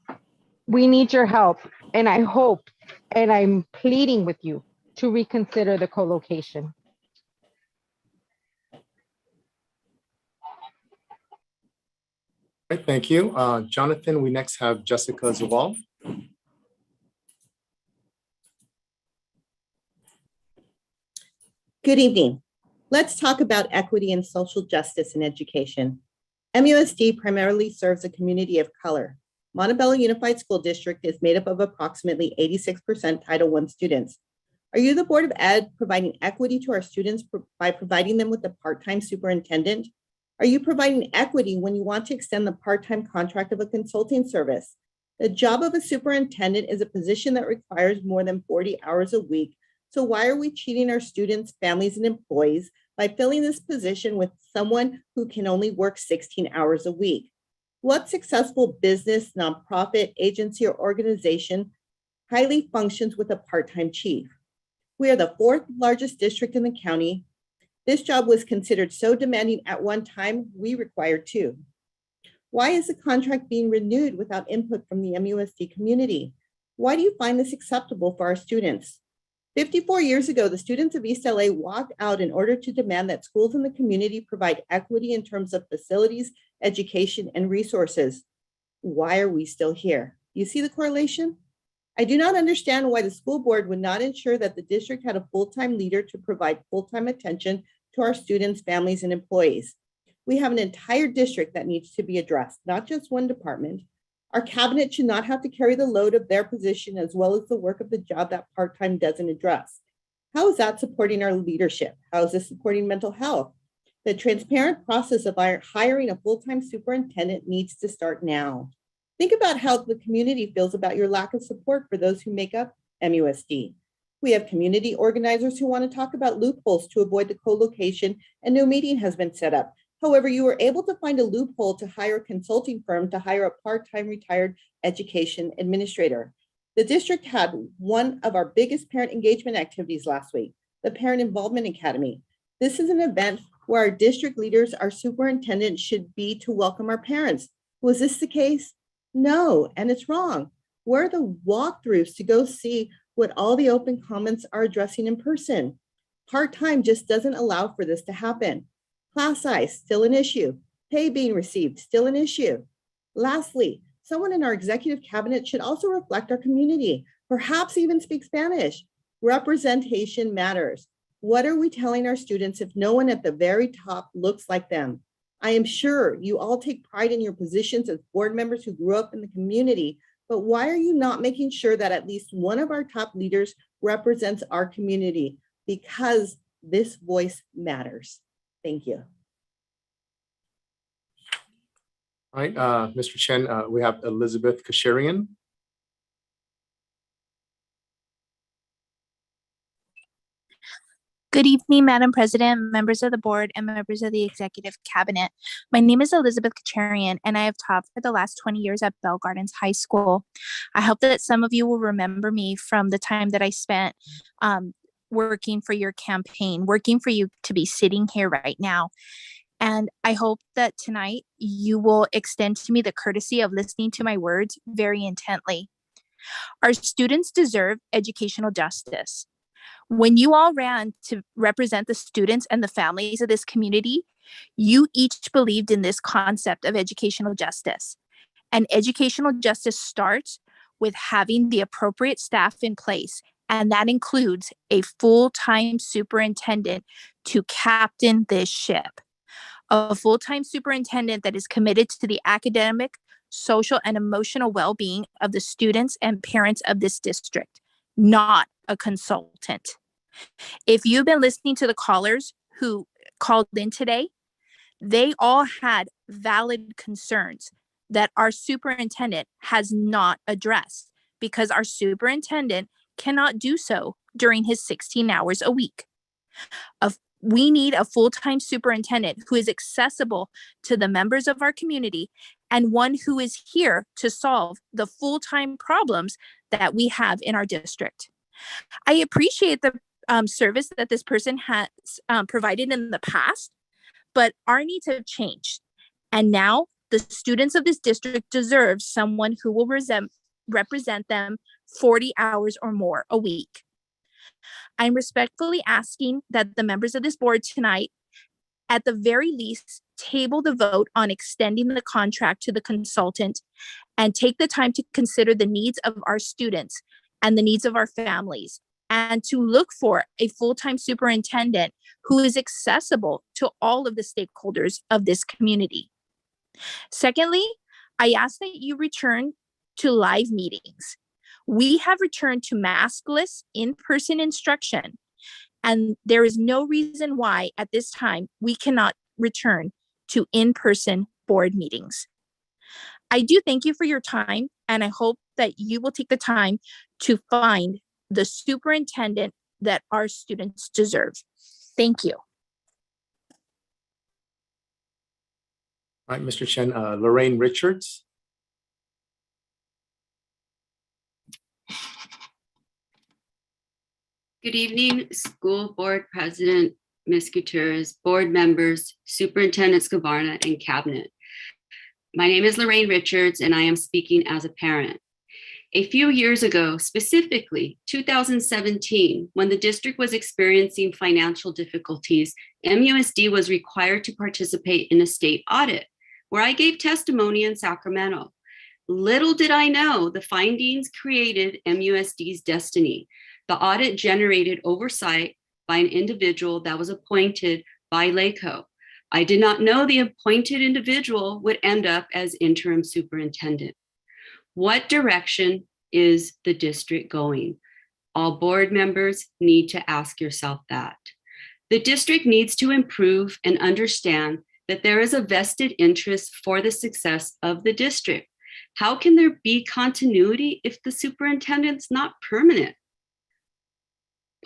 We need your help, and I hope, and I'm pleading with you to reconsider the co-location. All right, thank you. Jonathan, we next have Jessica Zawal. Good evening. Let's talk about equity and social justice in education. MUSD primarily serves a community of color. Montebello Unified School District is made up of approximately 86% Title I students. Are you, the Board of Ed, providing equity to our students by providing them with a part-time superintendent? Are you providing equity when you want to extend the part-time contract of a consulting service? The job of a superintendent is a position that requires more than 40 hours a week. So why are we cheating our students, families, and employees by filling this position with someone who can only work 16 hours a week? What successful business, nonprofit, agency, or organization highly functions with a part-time chief? We are the 4th largest district in the county. This job was considered so demanding at one time, we required 2. Why is the contract being renewed without input from the MUSD community? Why do you find this acceptable for our students? 54 years ago, the students of East LA walked out in order to demand that schools in the community provide equity in terms of facilities, education, and resources. Why are we still here? You see the correlation? I do not understand why the school board would not ensure that the district had a full-time leader to provide full-time attention to our students, families, and employees. We have an entire district that needs to be addressed, not just one department. Our cabinet should not have to carry the load of their position as well as the work of the job that part-time doesn't address. How is that supporting our leadership? How is this supporting mental health? The transparent process of hiring a full-time superintendent needs to start now. Think about how the community feels about your lack of support for those who make up MUSD. We have community organizers who want to talk about loopholes to avoid the co-location, and no meeting has been set up. However, you were able to find a loophole to hire a consulting firm to hire a part-time retired education administrator. The district had one of our biggest parent engagement activities last week, the Parent Involvement Academy. This is an event where our district leaders, our superintendent should be to welcome our parents. Was this the case? No, and it's wrong. Where are the walkthroughs to go see what all the open comments are addressing in person? Part-time just doesn't allow for this to happen. Class size, still an issue. Pay being received, still an issue. Lastly, someone in our executive cabinet should also reflect our community, perhaps even speak Spanish. Representation matters. What are we telling our students if no one at the very top looks like them? I am sure you all take pride in your positions as board members who grew up in the community, but why are you not making sure that at least one of our top leaders represents our community? Because this voice matters. Thank you. All right, Mr. Chen, we have Elizabeth Kasharian. Good evening, Madam President, members of the board, and members of the executive cabinet. My name is Elizabeth Kacharian, and I have taught for the last 20 years at Bell Gardens High School. I hope that some of you will remember me from the time that I spent working for your campaign, working for you to be sitting here right now. And I hope that tonight you will extend to me the courtesy of listening to my words very intently. Our students deserve educational justice. When you all ran to represent the students and the families of this community, you each believed in this concept of educational justice. And educational justice starts with having the appropriate staff in place, and that includes a full-time superintendent to captain this ship. A full-time superintendent that is committed to the academic, social, and emotional well-being of the students and parents of this district, not a consultant. If you've been listening to the callers who called in today, they all had valid concerns that our superintendent has not addressed because our superintendent cannot do so during his 16 hours a week. We need a full-time superintendent who is accessible to the members of our community and one who is here to solve the full-time problems that we have in our district. I appreciate the service that this person has provided in the past, but our needs have changed. And now the students of this district deserve someone who will represent them 40 hours or more a week. I'm respectfully asking that the members of this board tonight, at the very least, table the vote on extending the contract to the consultant and take the time to consider the needs of our students and the needs of our families, and to look for a full-time superintendent who is accessible to all of the stakeholders of this community. Secondly, I ask that you return to live meetings. We have returned to maskless in-person instruction, and there is no reason why at this time we cannot return to in-person board meetings. I do thank you for your time, and I hope that you will take the time to find the superintendent that our students deserve. Thank you. All right, Mr. Chen, Lorraine Richards. Good evening, School Board President, Ms. Gutierrez, board members, Superintendent Scavarna, and Cabinet. My name is Lorraine Richards, and I am speaking as a parent. A few years ago, specifically 2017, when the district was experiencing financial difficulties, MUSD was required to participate in a state audit, where I gave testimony in Sacramento. Little did I know the findings created MUSD's destiny. The audit generated oversight by an individual that was appointed by LACO. I did not know the appointed individual would end up as interim superintendent. What direction is the district going? All board members need to ask yourself that. The district needs to improve and understand that there is a vested interest for the success of the district. How can there be continuity if the superintendent's not permanent?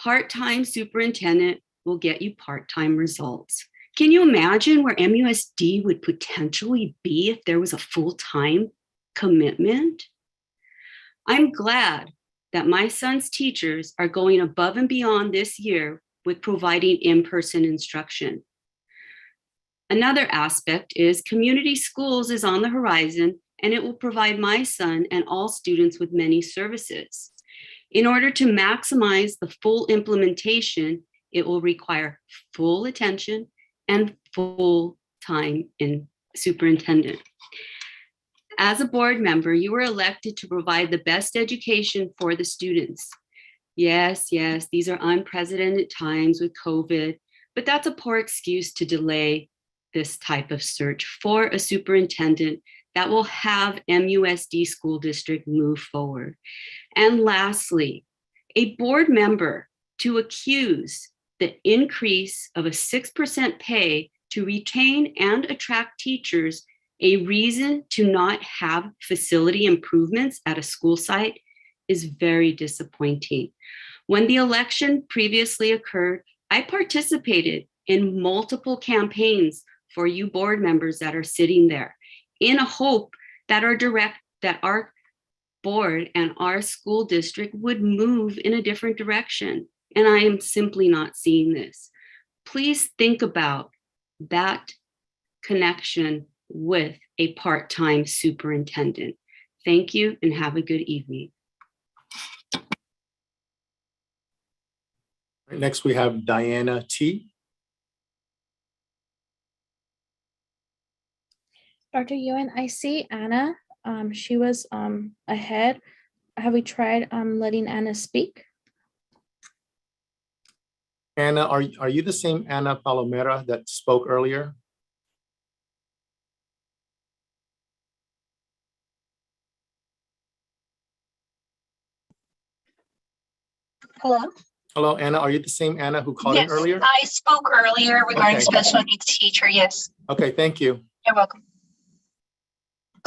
Part-time superintendent will get you part-time results. Can you imagine where MUSD would potentially be if there was a full-time commitment? I'm glad that my son's teachers are going above and beyond this year with providing in-person instruction. Another aspect is community schools is on the horizon, and it will provide my son and all students with many services. In order to maximize the full implementation, it will require full attention and full time in superintendent. As a board member, you were elected to provide the best education for the students. Yes, these are unprecedented times with COVID, but that's a poor excuse to delay this type of search for a superintendent that will have MUSD school district move forward. And lastly, a board member to accuse the increase of a 6% pay to retain and attract teachers a reason to not have facility improvements at a school site is very disappointing. When the election previously occurred, I participated in multiple campaigns for you board members that are sitting there in a hope that our board and our school district would move in a different direction. And I am simply not seeing this. Please think about that connection with a part-time superintendent. Thank you and have a good evening. Next, we have Diana T. Dr. Ewan, I see Anna. She was ahead. Have we tried letting Anna speak? Anna, are you the same Anna Palomera that spoke earlier? Hello? Hello, Anna. Are you the same Anna who called in Yes, earlier? I spoke earlier regarding Okay. special needs teacher. Yes, Okay, thank you. you're welcome.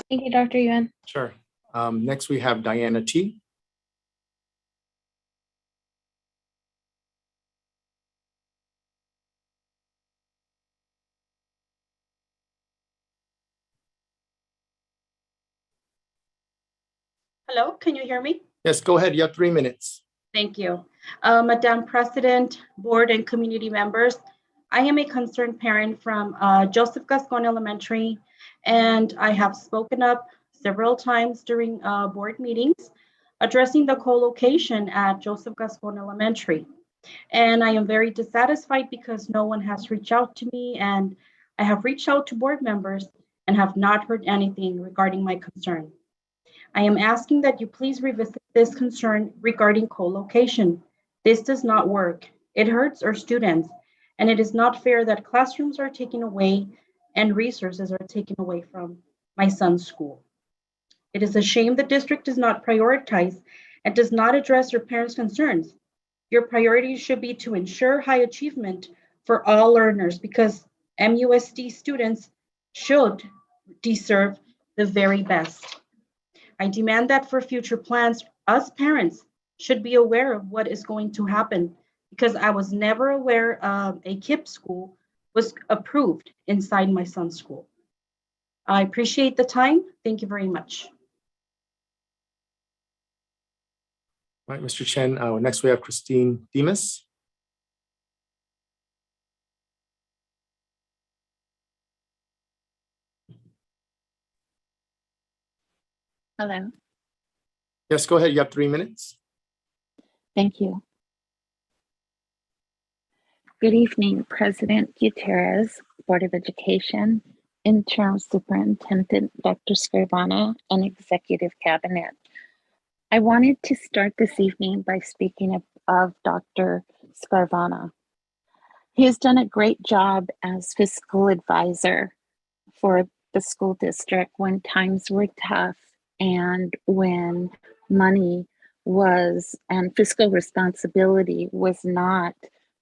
Thank you, Dr. Yuan. Sure. Next, we have Diana T. Hello, can you hear me? Yes, go ahead. You have 3 minutes. Thank you. Madam President, board and community members, I am a concerned parent from Joseph Gascon Elementary, and I have spoken up several times during board meetings addressing the co-location at Joseph Gascon Elementary. And I am very dissatisfied because no one has reached out to me, and I have reached out to board members and have not heard anything regarding my concern. I am asking that you please revisit this concern regarding co-location. This does not work. It hurts our students, and it is not fair that classrooms are taken away and resources are taken away from my son's school. It is a shame the district does not prioritize and does not address your parents' concerns. Your priorities should be to ensure high achievement for all learners because MUSD students should deserve the very best. I demand that for future plans, us parents should be aware of what is going to happen because I was never aware a KIPP school was approved inside my son's school. I appreciate the time. Thank you very much. All right, Mr. Chen. Next, we have Christine Demas. Hello. Yes, go ahead. You have 3 minutes. Thank you. Good evening, President Gutierrez, Board of Education, Interim Superintendent Dr. Scrivana, and Executive Cabinet. I wanted to start this evening by speaking of Dr. Scrivana. He has done a great job as fiscal advisor for the school district when times were tough and when money was and fiscal responsibility was not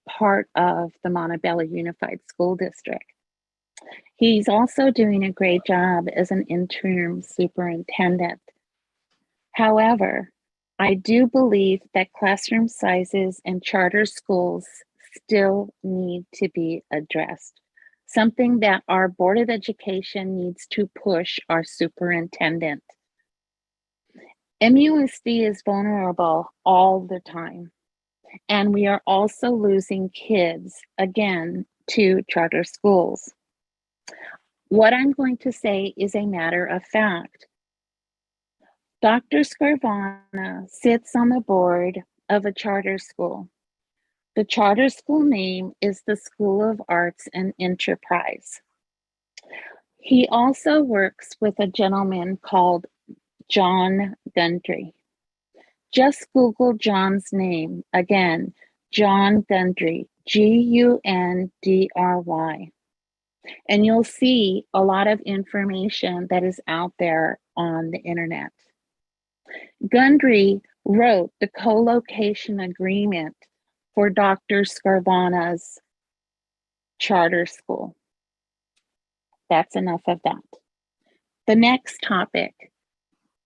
part of the Montebello Unified School District. He's also doing a great job as an interim superintendent. However, I do believe that classroom sizes in charter schools still need to be addressed, something that our Board of Education needs to push our superintendent. MUSD is vulnerable all the time, and we are also losing kids, again, to charter schools. What I'm going to say is a matter of fact. Dr. Scrivana sits on the board of a charter school. The charter school name is the School of Arts and Enterprise. He also works with a gentleman called John Gundry. Just Google John's name. Again, John Gundry, Gundry. And you'll see a lot of information that is out there on the internet. Gundry wrote the co-location agreement for Dr. Scrivana's charter school. That's enough of that. The next topic,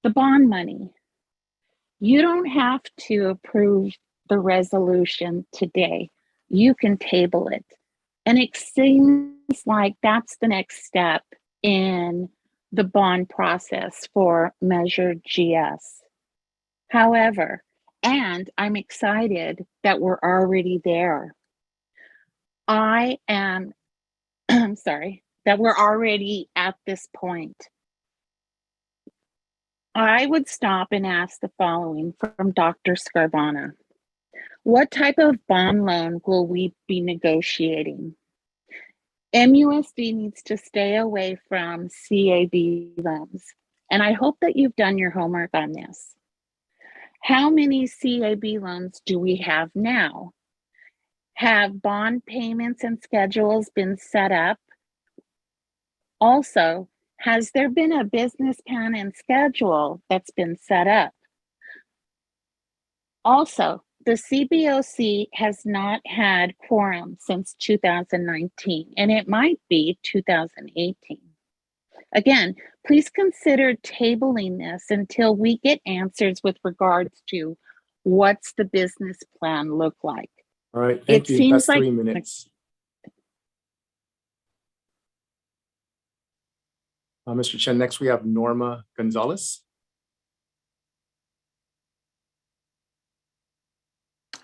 the bond money. You don't have to approve the resolution today. You can table it. And it seems like that's the next step in the bond process for Measure GS. However, and I'm excited that we're already there. I'm sorry, that we're already at this point. I would stop and ask the following from Dr. Scrivana. What type of bond loan will we be negotiating? MUSD needs to stay away from CAB loans, and I hope that you've done your homework on this. How many CAB loans do we have now? Have bond payments and schedules been set up? Also, has there been a business plan and schedule that's been set up? Also, the CBOC has not had quorum since 2019, and it might be 2018. Again, please consider tabling this until we get answers with regards to what's the business plan look like. All right, thank you. Seems That's like 3 minutes. Mr. Chen, next we have Norma Gonzalez.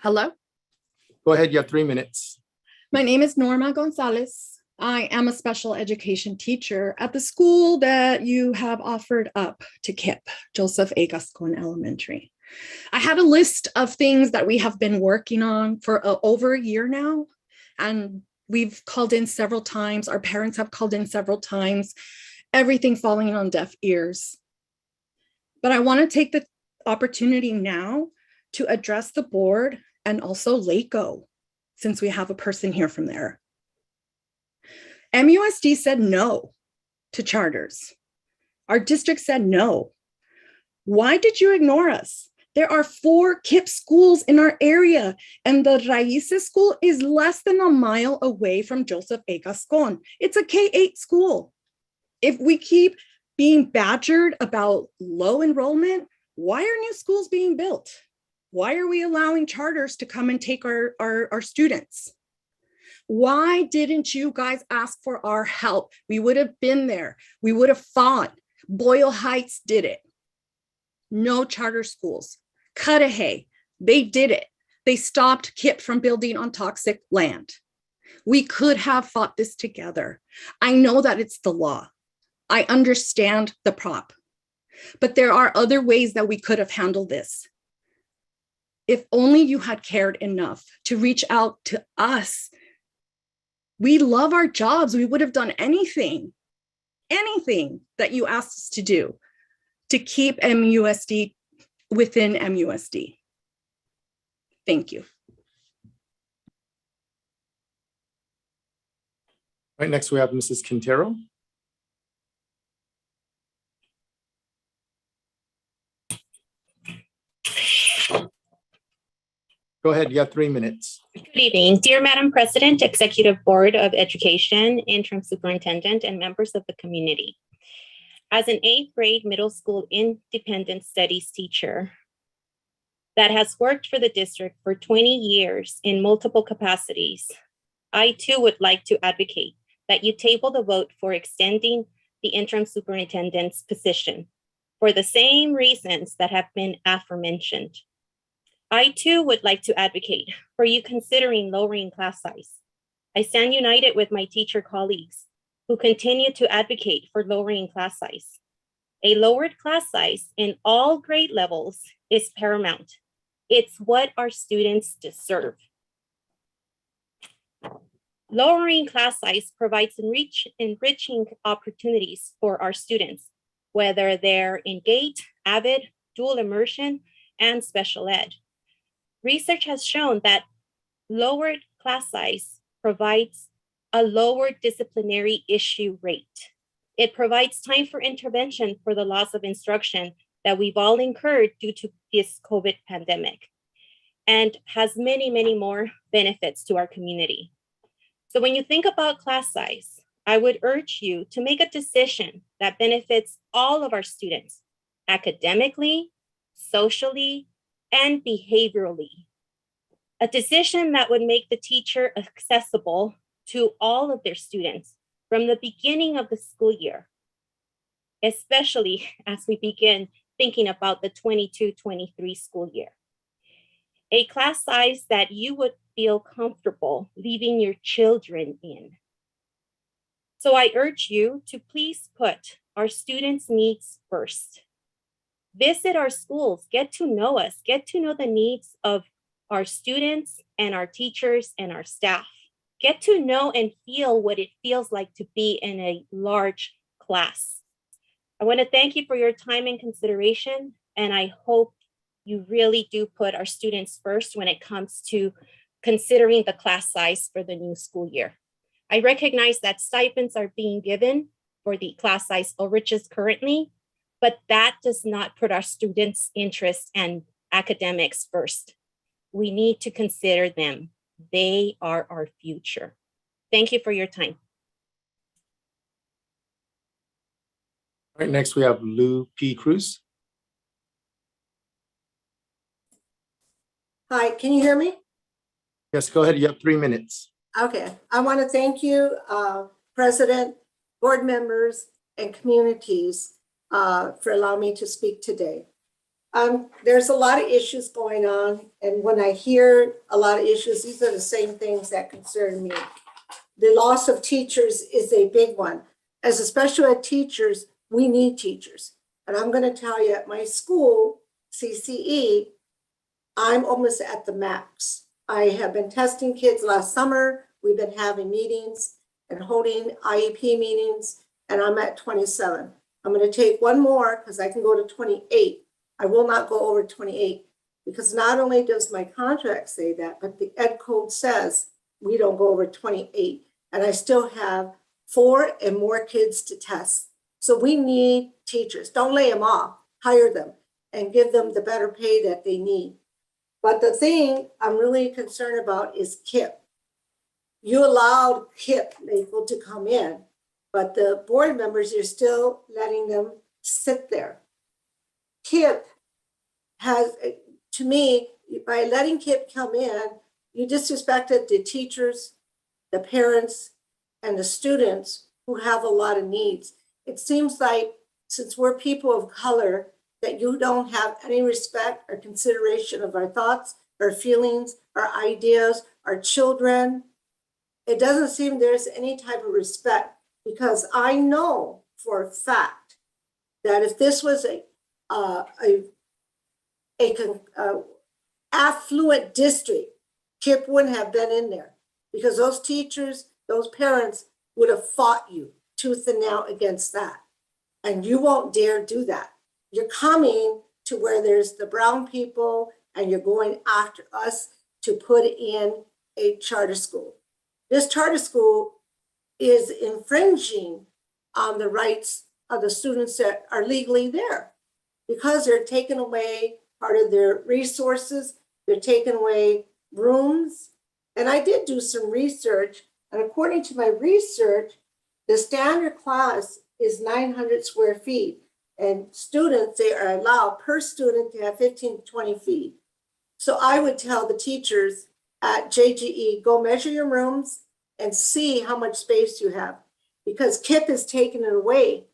Hello, Go ahead, you have 3 minutes. my name is Norma Gonzalez. I am a special education teacher at the school that you have offered up to KIP, Joseph A. Gascon Elementary. I had a list of things that we have been working on for over a year now, and we've called in several times. Our parents have called in several times, everything falling on deaf ears. But I want to take the opportunity now to address the board and also LACO, since we have a person here from there. MUSD said no to charters. Our district said no. Why did you ignore us? There are 4 KIP schools in our area, and the Raíces school is less than a mile away from Joseph A. Gascon. It's a K-8 school. If we keep being badgered about low enrollment, why are new schools being built? Why are we allowing charters to come and take our students? Why didn't you guys ask for our help? We would have been there. We would have fought. Boyle Heights did it. No charter schools. Cudahy, they did it. They stopped KIP from building on toxic land. We could have fought this together. I know that it's the law. I understand the prop, but there are other ways that we could have handled this. If only you had cared enough to reach out to us. We love our jobs. We would have done anything. anything that you asked us to do to keep MUSD within MUSD. Thank you. All right, next we have Mrs. Quintero. Go ahead, you have 3 minutes. Good evening. Dear Madam President, Executive Board of Education, Interim Superintendent, and members of the community. As an 8th grade middle school independent studies teacher that has worked for the district for 20 years in multiple capacities, I too would like to advocate that you table the vote for extending the interim superintendent's position for the same reasons that have been aforementioned. I too would like to advocate for you considering lowering class size. I stand united with my teacher colleagues who continue to advocate for lowering class size. A lowered class size in all grade levels is paramount. It's what our students deserve. Lowering class size provides enriching opportunities for our students, whether they're in GATE, AVID, dual immersion, and special ed. Research has shown that lowered class size provides a lower disciplinary issue rate. It provides time for intervention for the loss of instruction that we've all incurred due to this COVID pandemic, and has many, many more benefits to our community. So when you think about class size, I would urge you to make a decision that benefits all of our students, academically, socially, and behaviorally. A decision that would make the teacher accessible to all of their students from the beginning of the school year, especially as we begin thinking about the 22-23 school year. A class size that you would feel comfortable leaving your children in. So I urge you to please put our students' needs first. Visit our schools, get to know us, get to know the needs of our students and our teachers and our staff. Get to know and feel what it feels like to be in a large class. I want to thank you for your time and consideration, and I hope you really do put our students first when it comes to considering the class size for the new school year. I recognize that stipends are being given for the class size overages currently, but that does not put our students' interests and academics first. We need to consider them. They are our future. Thank you for your time. All right, next we have Lou P. Cruz. Hi, can you hear me? Yes, go ahead. You have 3 minutes. Okay, I want to thank you, President, board members, and communities for allowing me to speak today. There's a lot of issues going on, and when I hear a lot of issues, these are the same things that concern me. The loss of teachers is a big one. As a special ed teachers, we need teachers. And I'm going to tell you, at my school, CCE, I'm almost at the max. I have been testing kids last summer. We've been having meetings and holding IEP meetings, and I'm at 27. I'm going to take one more because I can go to 28. I will not go over 28 because not only does my contract say that, but the ed code says we don't go over 28. And I still have 4 and more kids to test. So we need teachers. Don't lay them off, hire them and give them the better pay that they need. But the thing I'm really concerned about is KIP. You allowed KIP people to come in, but the board members, you're still letting them sit there. KIP has, to me, by letting KIP come in, you disrespected the teachers, the parents, and the students who have a lot of needs. It seems like since we're people of color, that you don't have any respect or consideration of our thoughts, our feelings, our ideas, our children. It doesn't seem there's any type of respect, because I know for a fact that if this was a affluent district, KIP wouldn't have been in there, because those teachers, those parents would have fought you. tooth and nail against that. And you won't dare do that. You're coming to where there's the brown people and you're going after us to put in a charter school. This charter school is infringing on the rights of the students that are legally there because they're taking away part of their resources. They're taking away rooms. And I did do some research. And according to my research, the standard class is 900 square feet. And students, they are allowed per student to have 15 to 20 feet. So I would tell the teachers at JGE, go measure your rooms and see how much space you have, because KIPP is taking it away.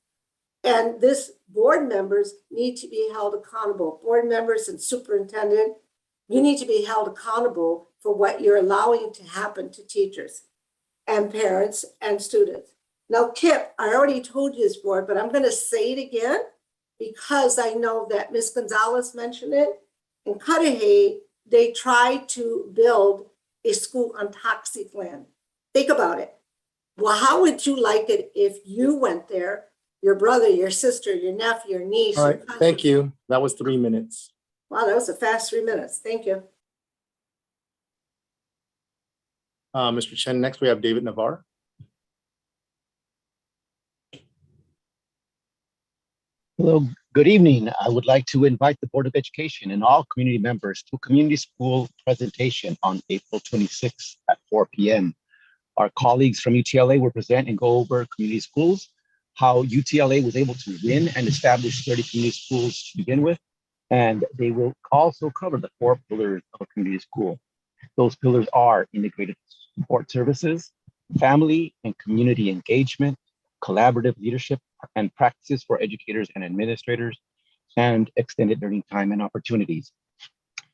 And this board members need to be held accountable. Board members and superintendent, you need to be held accountable for what you're allowing to happen to teachers and parents and students. Now, KIPP, I already told you this board, but I'm going to say it again because I know that Ms. Gonzalez mentioned it. In Cudahy, they tried to build a school on toxic land. Think about it. Well, how would you like it if you went there, your brother, your sister, your nephew, your niece? All your right, cousin? thank you. That was 3 minutes. Wow, that was a fast 3 minutes. Thank you. Mr. Chen, next we have David Navarre. Hello, good evening. I would like to invite the Board of Education and all community members to a community school presentation on April 26th at 4 p.m. Our colleagues from UTLA will present and go over community schools, how UTLA was able to win and establish 30 community schools to begin with. And they will also cover the 4 pillars of a community school. Those pillars are integrated support services, family and community engagement, collaborative leadership and practices for educators and administrators, and extended learning time and opportunities.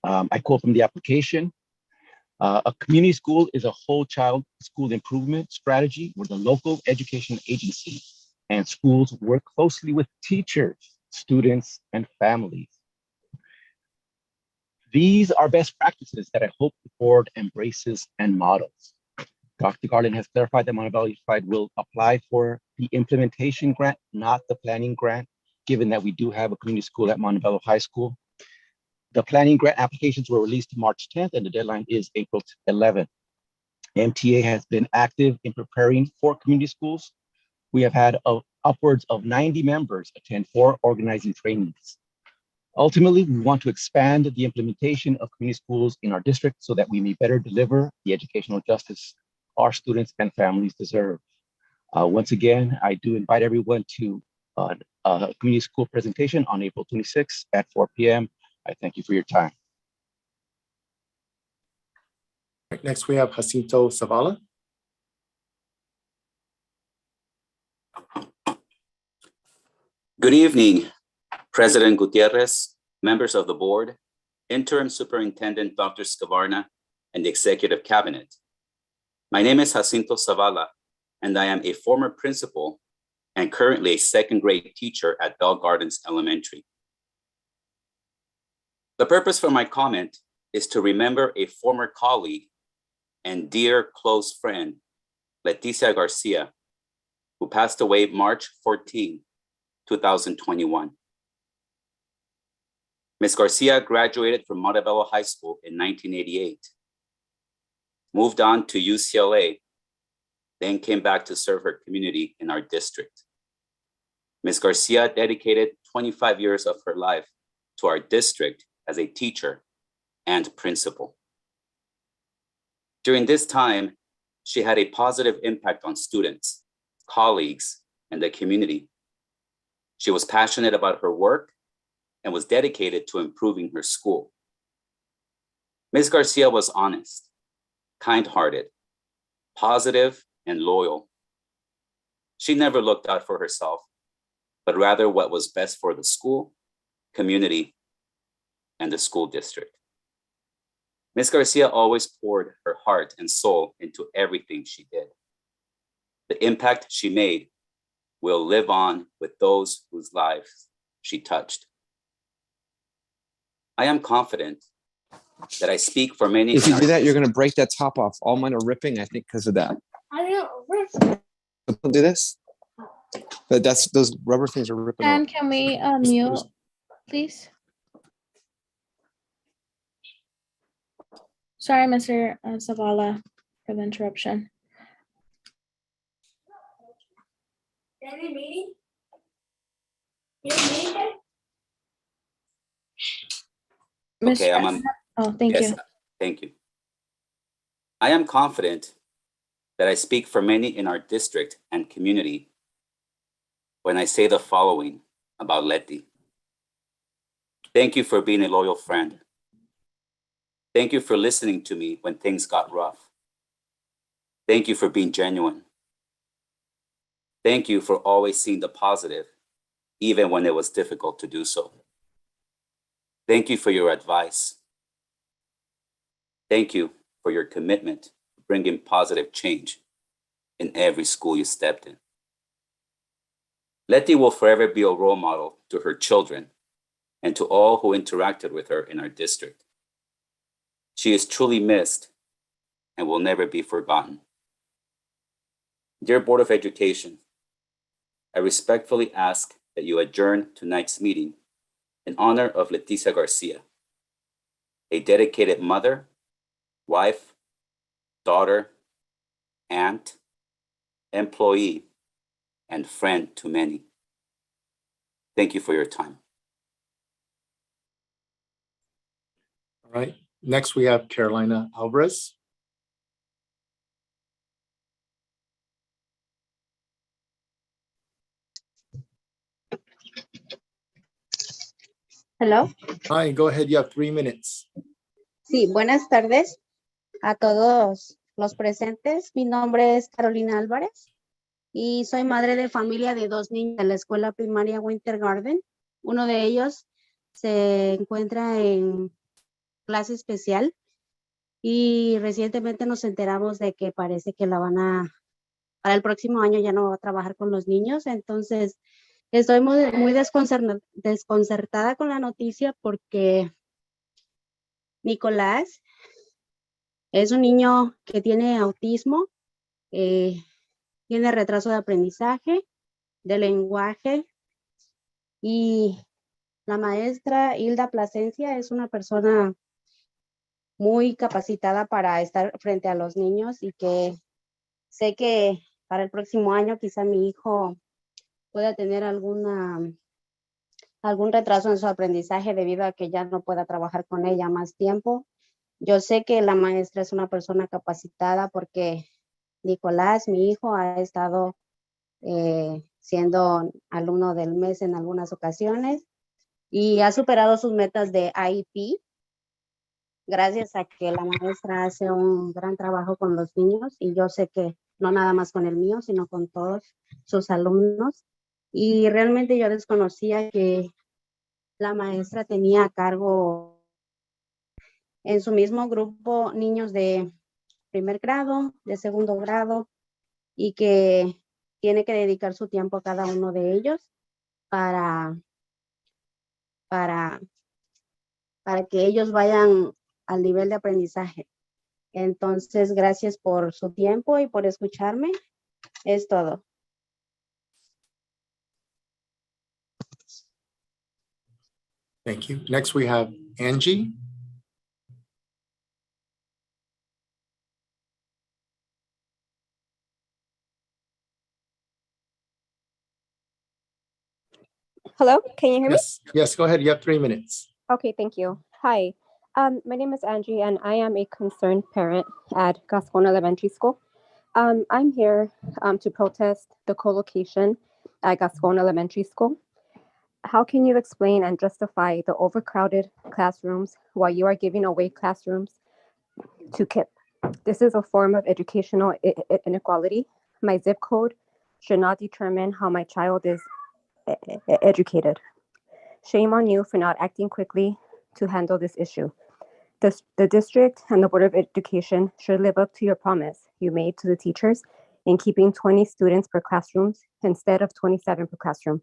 I quote from the application, a community school is a whole child school improvement strategy where the local education agency and schools work closely with teachers, students, and families. These are best practices that I hope the board embraces and models. Dr. Garland has clarified that Montebello Unified will apply for the implementation grant, not the planning grant, given that we do have a community school at Montebello High School. The planning grant applications were released March 10th, and the deadline is April 11th. MTA has been active in preparing for community schools. We have had upwards of 90 members attend 4 organizing trainings. Ultimately, we want to expand the implementation of community schools in our district so that we may better deliver the educational justice our students and families deserve. Once again, I do invite everyone to a community school presentation on April 26th at 4 p.m. I thank you for your time. Next, we have Jacinto Zavala. Good evening, President Gutierrez, members of the board, Interim Superintendent Dr. Scavarna, and the Executive Cabinet. My name is Jacinto Zavala, and I am a former principal and currently a second grade teacher at Bell Gardens Elementary. The purpose for my comment is to remember a former colleague and dear close friend, Leticia Garcia, who passed away March 14, 2021. Ms. Garcia graduated from Montebello High School in 1988, moved on to UCLA, then came back to serve her community in our district. Ms. Garcia dedicated 25 years of her life to our district as a teacher and principal. During this time, she had a positive impact on students, colleagues, and the community. She was passionate about her work and was dedicated to improving her school. Ms. Garcia was honest, kind-hearted, positive, and loyal. She never looked out for herself, but rather what was best for the school, community, and the school district. Ms. Garcia always poured her heart and soul into everything she did. The impact she made will live on with those whose lives she touched. I am confident that I speak for many. If you do that, you're going to break that top off. All mine are ripping, I think, because of that. I didn't rip. Don't do this. But those rubber things are ripping And off. can we mute, please? Sorry, Mr. Zavala, for the interruption. Any meeting? Okay, Oh, thank yes, you. thank you. I am confident that I speak for many in our district and community when I say the following about Letty. Thank you for being a loyal friend. Thank you for listening to me when things got rough. Thank you for being genuine. Thank you for always seeing the positive, even when it was difficult to do so. Thank you for your advice. Thank you for your commitment to bringing positive change in every school you stepped in. Letty will forever be a role model to her children and to all who interacted with her in our district. She is truly missed and will never be forgotten. Dear Board of Education, I respectfully ask that you adjourn tonight's meeting in honor of Leticia Garcia, a dedicated mother, wife, daughter, aunt, employee, and friend to many. Thank you for your time. All right, next we have Carolina Alvarez. Hello. Hi, go ahead, you have 3 minutes. Sí, buenas tardes a todos los presentes. Mi nombre es Carolina Álvarez y soy madre de familia de 2 niños de la escuela primaria Winter Garden. Uno de ellos se encuentra en clase especial y recientemente nos enteramos de que parece que para el próximo año ya no va a trabajar con los niños. Entonces, estoy muy desconcertada con la noticia porque Nicolás es un niño que tiene autismo, tiene retraso de aprendizaje, de lenguaje, y la maestra Hilda Plasencia es una persona muy capacitada para estar frente a los niños y que sé que para el próximo año quizá mi hijo pueda tener algún retraso en su aprendizaje debido a que ya no pueda trabajar con ella más tiempo. Yo sé que la maestra es una persona capacitada porque Nicolás, mi hijo, ha estado siendo alumno del mes en algunas ocasiones y ha superado sus metas de IEP gracias a que la maestra hace un gran trabajo con los niños, y yo sé que no nada más con el mío, sino con todos sus alumnos. Y realmente yo desconocía que la maestra tenía a cargo en su mismo grupo niños de primer grado, de segundo grado, y que tiene que dedicar su tiempo a cada uno de ellos para que ellos vayan al nivel de aprendizaje. Entonces, gracias por su tiempo y por escucharme. Es todo. Thank you. Next we have Angie. Hello, can you hear me? Yes, go ahead. You have 3 minutes. Okay, thank you. Hi, my name is Angie and I am a concerned parent at Gascon Elementary School. I'm here to protest the co-location at Gascon Elementary School. How can you explain and justify the overcrowded classrooms while you are giving away classrooms to KIPP? This is a form of educational inequality. My zip code should not determine how my child is educated. Shame on you for not acting quickly to handle this issue. The district and the Board of Education should live up to your promise you made to the teachers in keeping 20 students per classroom instead of 27 per classroom.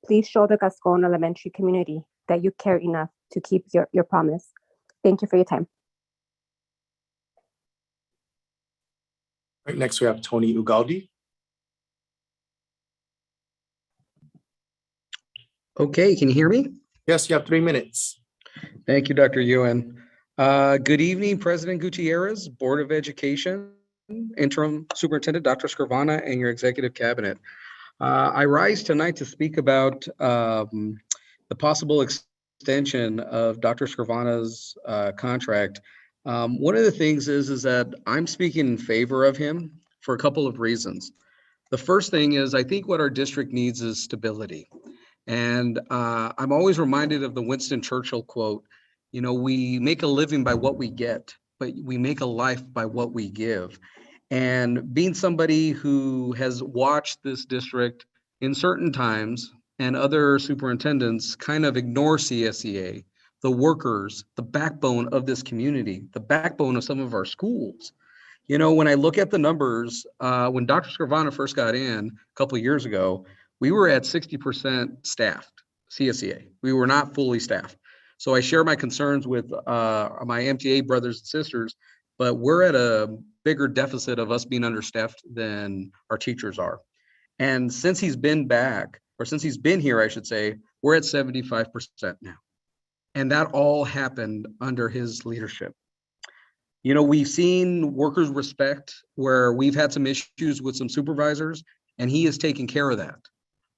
Please show the Gascon Elementary community that you care enough to keep your promise. Thank you for your time. Right, next we have Tony Ugaldi. Okay, can you hear me? Yes, you have 3 minutes. Thank you, Dr. Ewan. Good evening, President Gutierrez, Board of Education, Interim Superintendent Dr. Scrivana, and your executive cabinet. I rise tonight to speak about the possible extension of Dr. Scrivana's contract. One of the things is that I'm speaking in favor of him for a couple of reasons. The first thing is I think what our district needs is stability. And I'm always reminded of the Winston Churchill quote, you know, we make a living by what we get, but we make a life by what we give. And being somebody who has watched this district in certain times and other superintendents kind of ignore CSEA, the workers, the backbone of this community, the backbone of some of our schools. You know, when I look at the numbers, when Dr. Scrivana first got in a couple of years ago, we were at 60% staffed, CSEA. We were not fully staffed. So I share my concerns with my MTA brothers and sisters, but we're at a bigger deficit of us being understaffed than our teachers are. And since he's been back, or since he's been here, I should say, we're at 75% now. And that all happened under his leadership. You know, we've seen workers respect where we've had some issues with some supervisors, and he has taken care of that.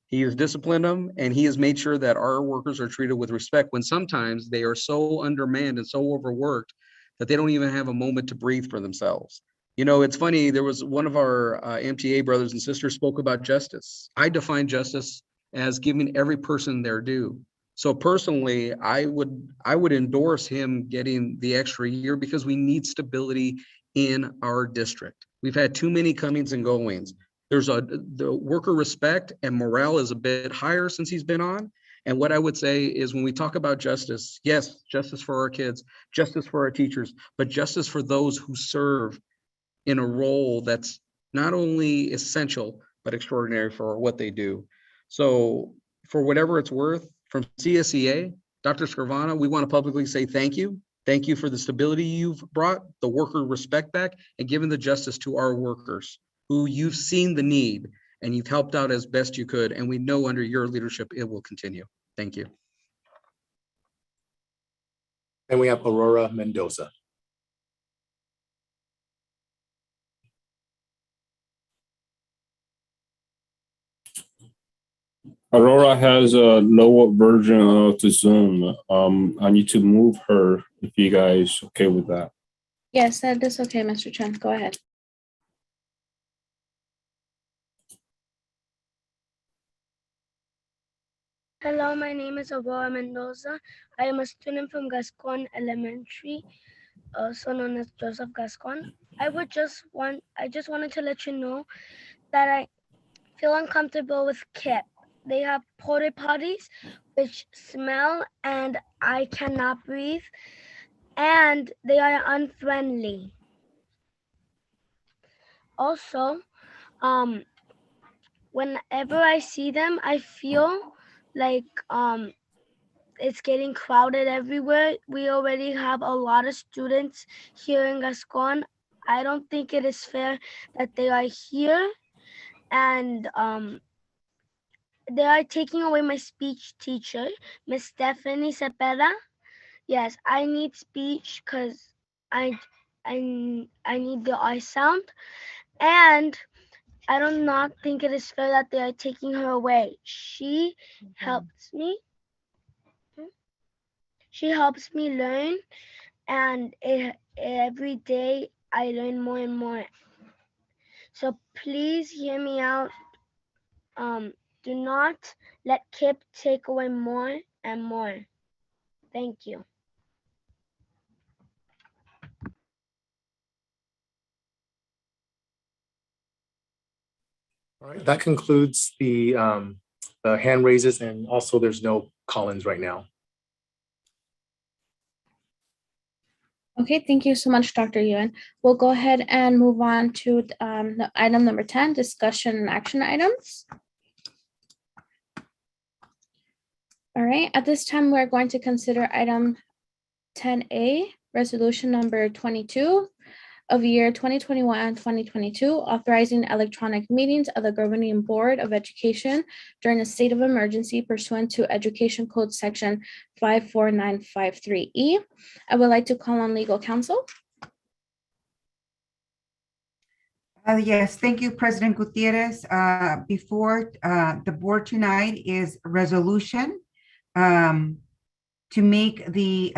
He has disciplined them, and he has made sure that our workers are treated with respect when sometimes they are so undermanned and so overworked that they don't even have a moment to breathe for themselves. You know, it's funny, there was one of our MTA brothers and sisters spoke about justice. I define justice as giving every person their due. So personally, I would endorse him getting the extra year because we need stability in our district. We've had too many comings and goings. There's the worker respect and morale is a bit higher since he's been on. And what I would say is when we talk about justice, yes, justice for our kids, justice for our teachers, but justice for those who serve in a role that's not only essential, but extraordinary for what they do. So for whatever it's worth, from CSEA, Dr. Scrivana, we want to publicly say thank you. Thank you for the stability you've brought, the worker respect back, and given the justice to our workers who you've seen the need and you've helped out as best you could. And we know under your leadership, it will continue. Thank you. And we have Aurora Mendoza. Aurora has a lower version of the Zoom. I need to move her if you guys okay with that. Yes, that is okay, Mr. Chen. Go ahead. Hello, my name is Aurora Mendoza. I am a student from Gascon Elementary, also known as Joseph Gascon. I just wanted to let you know that I feel uncomfortable with KIPP. They have porta potties which smell and I cannot breathe, and they are unfriendly. Also, whenever I see them, I feel like it's getting crowded everywhere. We already have a lot of students here in Gascon. I don't think it is fair that they are here, and they are taking away my speech teacher, Miss Stephanie Cepeda. Yes, I need speech because I need the I sound, and I do not think it is fair that they are taking her away. She helps me. She helps me learn, and every day I learn more and more. So please hear me out. Do not let KIPP take away more and more. Thank you. All right, that concludes the hand raises, and also there's no call-ins right now. Okay, thank you so much, Dr. Ewan. We'll go ahead and move on to the item number 10, discussion and action items. All right, at this time, we're going to consider item 10A, resolution number 22, of year 2021-2022, authorizing electronic meetings of the Governing Board of Education during a state of emergency pursuant to Education Code Section 54953E. I would like to call on legal counsel. Yes, thank you, President Gutierrez. Before the board tonight is a resolution to make the,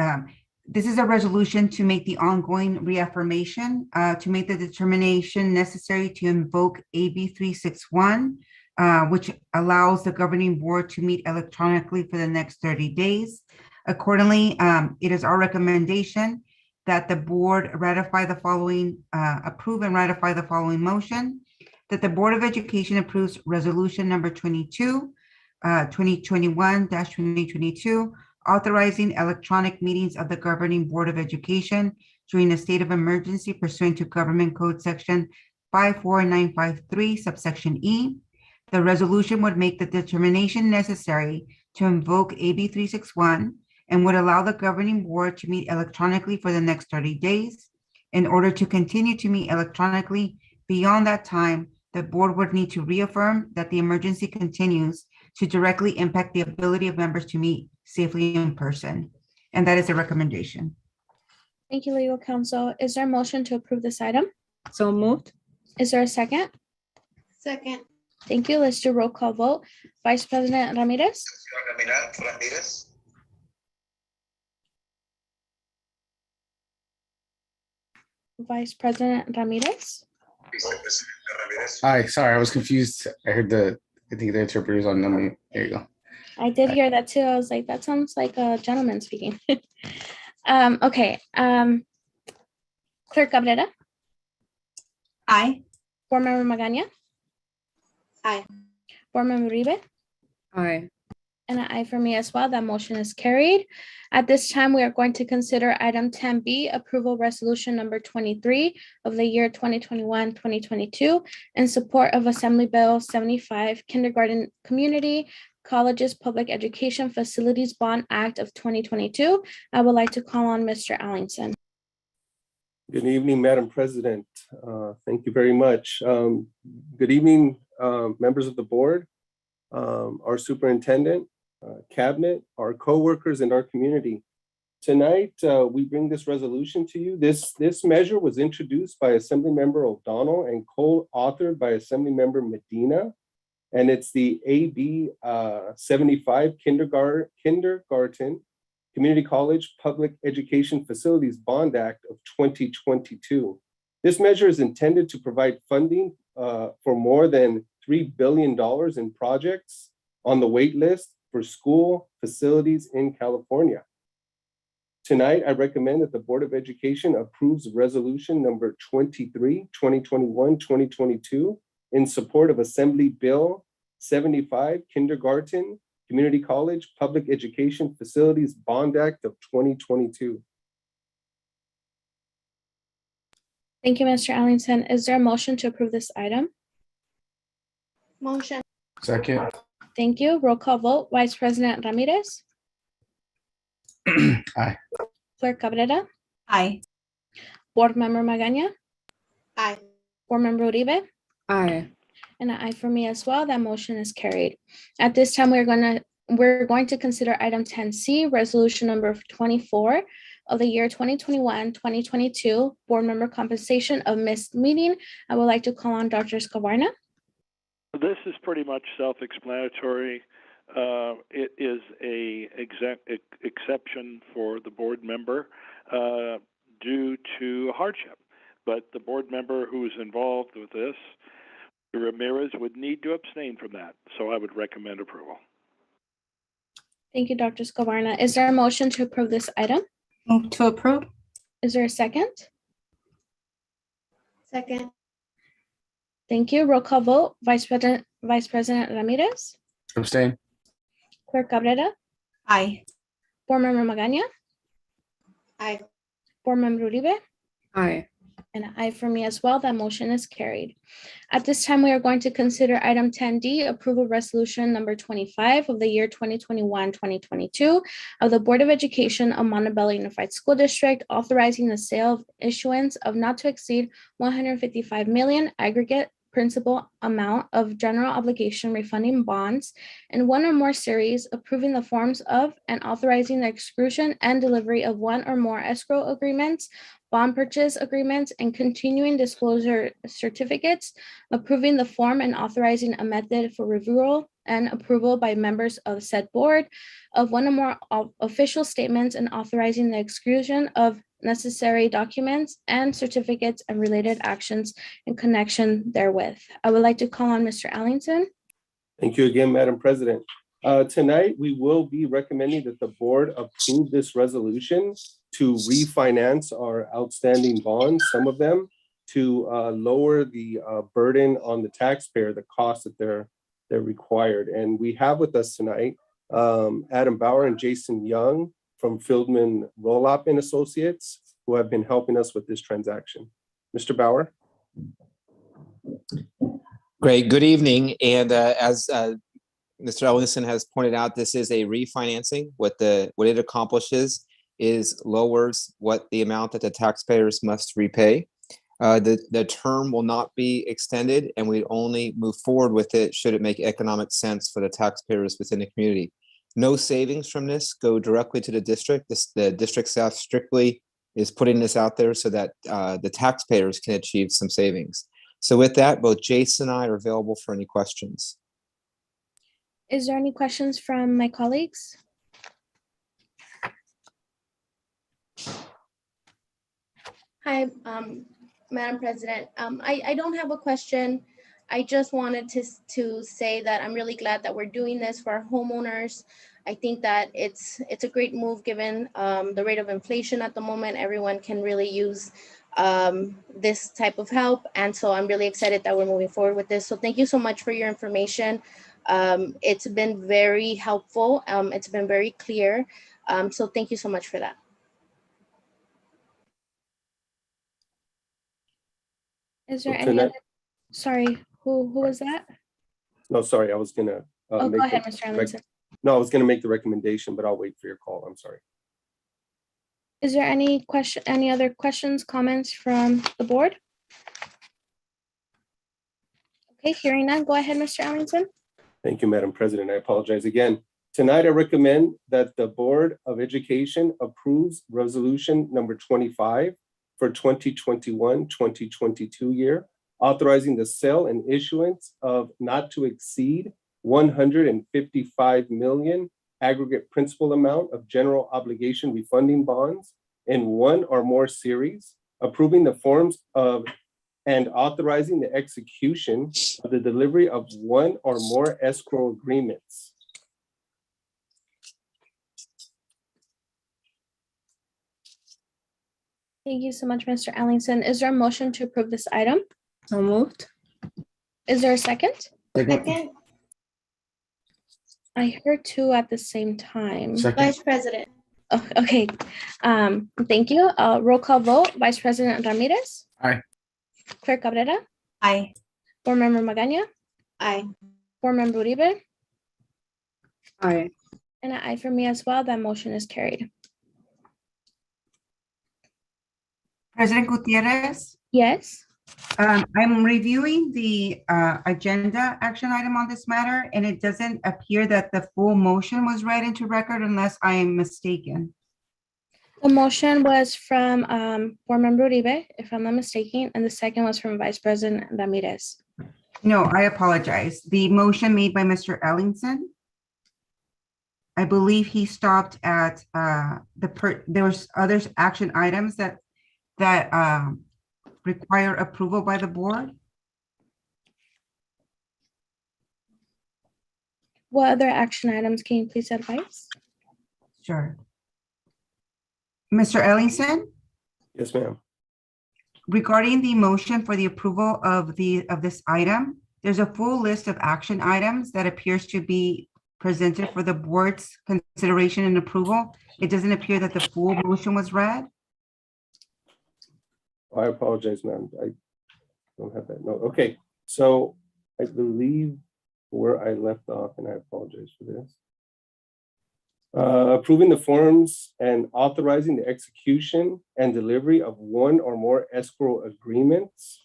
this is a resolution to make the ongoing reaffirmation, to make the determination necessary to invoke AB 361, which allows the governing board to meet electronically for the next 30 days. Accordingly, it is our recommendation that the board ratify the following, approve and ratify the following motion, that the Board of Education approves resolution number 22, 2021-2022, authorizing electronic meetings of the Governing Board of Education during a state of emergency pursuant to Government Code Section 54953, subsection E. The resolution would make the determination necessary to invoke AB 361 and would allow the governing board to meet electronically for the next 30 days. In order to continue to meet electronically beyond that time, the board would need to reaffirm that the emergency continues to directly impact the ability of members to meet safely in person. And that is a recommendation. Thank you, legal counsel. Is there a motion to approve this item? So moved. Is there a second? Second. Thank you. Let's do roll call vote. Vice President Ramirez. Vice President Ramirez. Hi, sorry, I was confused. I heard I think the interpreter's on mute. There you go. I did hear that too. I was like, that sounds like a gentleman speaking. Okay. Clerk Cabrera. Aye. Board Member Magaña. Aye. Board Member Uribe. Aye. And an aye for me as well. That motion is carried. At this time, we are going to consider item 10B, approval resolution number 23 of the year 2021-2022 in support of Assembly Bill 75, Kindergarten Community Colleges Public Education Facilities Bond Act of 2022. I would like to call on Mr. Allington. Good evening, Madam President. Thank you very much. Good evening, members of the board, our superintendent, cabinet, our co-workers, and our community. Tonight, we bring this resolution to you. This measure was introduced by Assemblymember O'Donnell and co-authored by Assemblymember Medina, and it's the AB 75 Kindergarten Community College Public Education Facilities Bond Act of 2022. This measure is intended to provide funding for more than $3 billion in projects on the wait list for school facilities in California. Tonight, I recommend that the Board of Education approves resolution number 23, 2021-2022 in support of Assembly Bill 75, Kindergarten Community College Public Education Facilities Bond Act of 2022. Thank you, Mr. Allington. Is there a motion to approve this item? Motion. Second. Thank you. Roll call vote. Vice President Ramirez. Aye. Clerk Cabrera. Aye. Board Member Magaña. Aye. Board Member Uribe. Aye. And an aye for me as well. That motion is carried. At this time, we're going to consider item 10C, resolution number 24 of the year 2021-2022, board member compensation of missed meeting. I would like to call on Dr. Escobarna. This is pretty much self-explanatory. It is a exception for the board member due to hardship. But the board member who is involved with this, Ramirez, would need to abstain from that. So I would recommend approval. Thank you, Dr. Escobarna. Is there a motion to approve this item? Move to approve. Is there a second? Second. Thank you. Roll call vote. Vice President Ramirez. Abstain. Clerk Cabrera. Aye. Board Member Magaña. Aye. Board Member Uribe. Aye. And an aye for me as well. That motion is carried. At this time, we are going to consider item 10D, approval resolution number 25 of the year 2021-2022 of the Board of Education of Montebello Unified School District, authorizing the sale of issuance of not to exceed 155 million aggregate principal amount of general obligation refunding bonds in one or more series, approving the forms of and authorizing the execution and delivery of one or more escrow agreements, bond purchase agreements, and continuing disclosure certificates, approving the form and authorizing a method for review and approval by members of said board of one or more official statements, and authorizing the execution of necessary documents and certificates and related actions in connection therewith. I would like to call on Mr. Allington. Thank you again, Madam President. Tonight, we will be recommending that the board approve this resolution to refinance our outstanding bonds, some of them, to lower the burden on the taxpayer, the cost that they're required. And we have with us tonight Adam Bauer and Jason Young from Fieldman Roll-Up and Associates, who have been helping us with this transaction. Mr. Bauer. Great, good evening. And as Mr. Ellison has pointed out, this is a refinancing. What it accomplishes is lowers what the amount that the taxpayers must repay. The term will not be extended, and we only move forward with it should it make economic sense for the taxpayers within the community. No savings from this go directly to the district. The district staff strictly is putting this out there so that the taxpayers can achieve some savings. So with that, both Jason and I are available for any questions. Is there any questions from my colleagues? Hi, Madam President. I don't have a question. I just wanted to say that I'm really glad that we're doing this for our homeowners. I think that it's a great move given the rate of inflation at the moment. Everyone can really use this type of help. And so I'm really excited that we're moving forward with this. So thank you so much for your information. It's been very helpful. It's been very clear. So thank you so much for that. Is there any other? Sorry, who was that? No, sorry, I was gonna. Go ahead, Mr. Anderson. No, I was gonna make the recommendation, but I'll wait for your call. I'm sorry. Is there any other questions, comments from the board? Okay, hearing none, go ahead, Mr. Allington. Thank you, Madam President. I apologize again. Tonight, I recommend that the Board of Education approves resolution number 25 for 2021-2022 year, authorizing the sale and issuance of not to exceed 155 million aggregate principal amount of general obligation refunding bonds in one or more series, approving the forms of and authorizing the execution of the delivery of one or more escrow agreements. Thank you so much, Mr. Allington. Is there a motion to approve this item? So moved. Is there a second? Second. I heard two at the same time. Second. Vice President. Oh, okay. Thank you. Roll call vote. Vice President Ramirez. Aye. Clerk Cabrera. Aye. Board Member Magaña. Aye. Board Member Uribe. Aye. And an aye for me as well. That motion is carried. President Gutierrez, Yes. I'm reviewing the agenda action item on this matter, and it doesn't appear that the full motion was read into record unless I am mistaken. The motion was from Board Member Uribe, if I'm not mistaken, and the second was from Vice President Ramirez. No, I apologize. The motion made by Mr. Ellington. I believe he stopped at there was other action items that require approval by the board. What other action items can you please advise? Sure. Mr. Ellington, Yes, ma'am. regarding the motion for the approval of this item, there's a full list of action items that appears to be presented for the board's consideration and approval. It doesn't appear that the full motion was read. Oh, I apologize, ma'am. I don't have that note. Okay, so I believe where I left off, and I apologize for this. Approving the forms and authorizing the execution and delivery of one or more escrow agreements,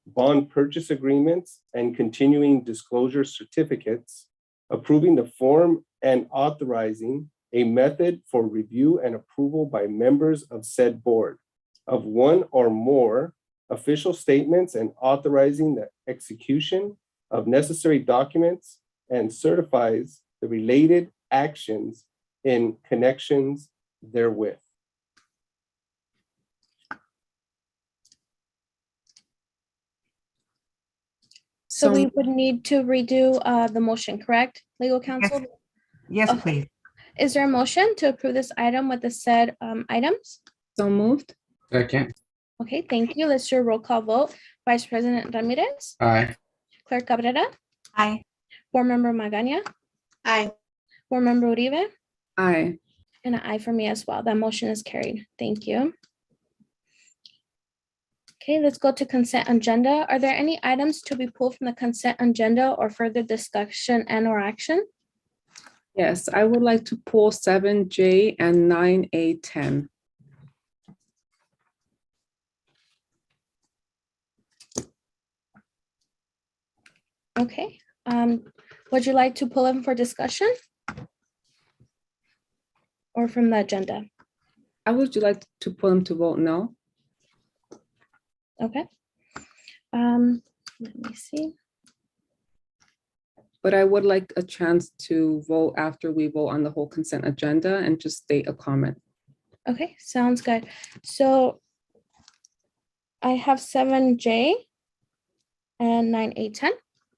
bond purchase agreements, and continuing disclosure certificates, approving the form and authorizing a method for review and approval by members of said board of one or more official statements and authorizing the execution of necessary documents and certifies the related actions in connections therewith. So we would need to redo the motion, correct, legal counsel? Yes, Okay. please. Is there a motion to approve this item with the said items? So moved. Second. Okay, thank you. Let's do a roll call vote. Vice President Ramirez, Aye. Clerk Cabrera, Aye. Board Member Magaña, Aye. Board Member Uribe, Aye. and an aye for me as well. That motion is carried. Thank you. Okay, let's go to consent agenda. Are there any items to be pulled from the consent agenda or further discussion and or action? Yes, I would like to pull 7J and 9A10. Okay, would you like to pull them for discussion? Or from the agenda? I would like to pull them to vote no. Okay. Let me see. But I would like a chance to vote after we vote on the whole consent agenda and just state a comment. Okay, sounds good. So I have 7J and 9A10.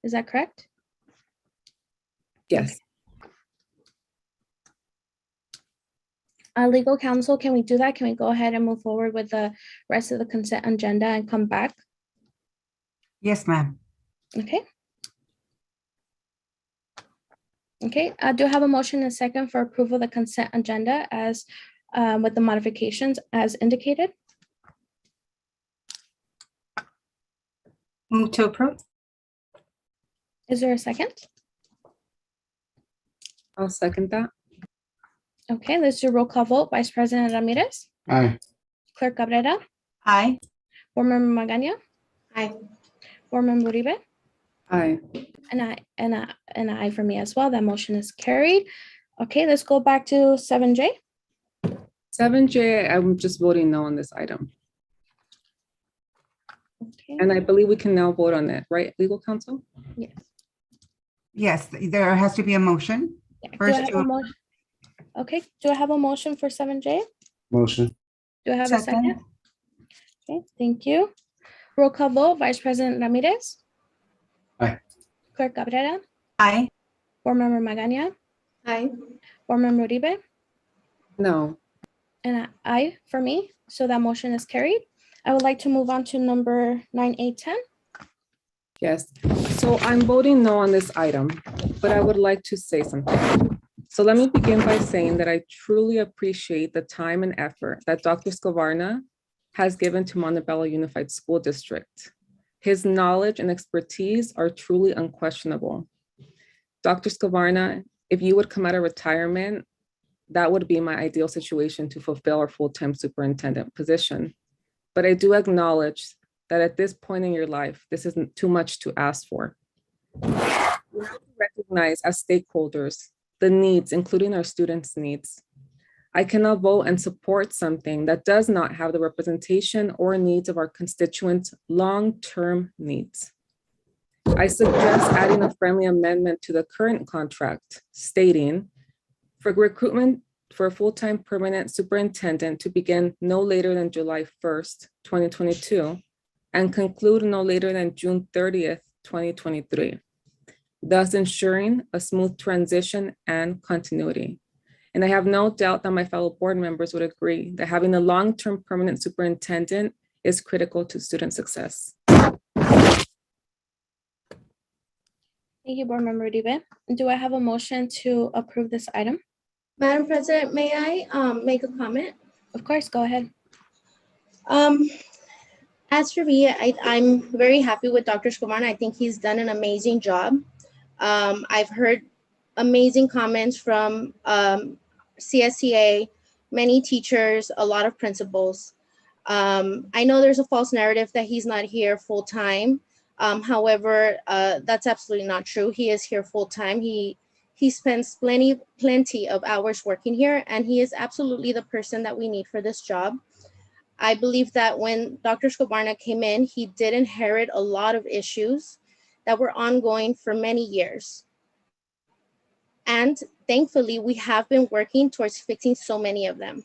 Is that correct? Yes. Legal counsel, can we do that? Can we go ahead and move forward with the rest of the consent agenda and come back? Yes, ma'am. Okay. Okay, I do have a motion and a second for approval of the consent agenda as with the modifications as indicated. Move to approve. Is there a second? I'll second that. Okay, let's do roll call vote. Vice President Ramirez, Aye. Clerk Cabrera, Aye. Board Member Magaña, Aye. Board Member Uribe, Aye. and an aye for me as well. That motion is carried. Okay, let's go back to 7J. 7J, I'm just voting no on this item. Okay. And I believe we can now vote on it, right, legal counsel? Yes. Yes, there has to be a motion. Yeah, do I First have a to- motion? Okay, do I have a motion for 7J? Motion. Do I have a Second. second? Okay, thank you. Roll call vote. Vice President Ramirez, Aye. Clerk Cabrera, Aye. Board Member Magaña, Aye. Board Member Uribe, No. and an aye for me. So that motion is carried. I would like to move on to number 9A10. Yes, so I'm voting no on this item, but I would like to say something. So let me begin by saying that I truly appreciate the time and effort that Dr. Scavarna has given to Montebello Unified School District. His knowledge and expertise are truly unquestionable. Dr. Scavarna, if you would come out of retirement, that would be my ideal situation to fulfill our full-time superintendent position. But I do acknowledge that at this point in your life, this isn't too much to ask for. We have to recognize as stakeholders the needs, including our students' needs. I cannot vote and support something that does not have the representation or needs of our constituents' long-term needs. I suggest adding a friendly amendment to the current contract stating for recruitment for a full-time permanent superintendent to begin no later than July 1st, 2022, and conclude no later than June 30th, 2023, thus ensuring a smooth transition and continuity. And I have no doubt that my fellow board members would agree that having a long-term permanent superintendent is critical to student success. Thank you, Board Member Uribe. Do I have a motion to approve this item? Madam President, may I make a comment? Of course, go ahead. As for me, I'm very happy with Dr. Scovana. I think he's done an amazing job. I've heard amazing comments from CSCA, many teachers, a lot of principals. I know there's a false narrative that he's not here full time. However, that's absolutely not true. He is here full time. He spends plenty of hours working here, and he is absolutely the person that we need for this job. I believe that when Dr. Scobarna came in, he did inherit a lot of issues that were ongoing for many years. And thankfully, we have been working towards fixing so many of them.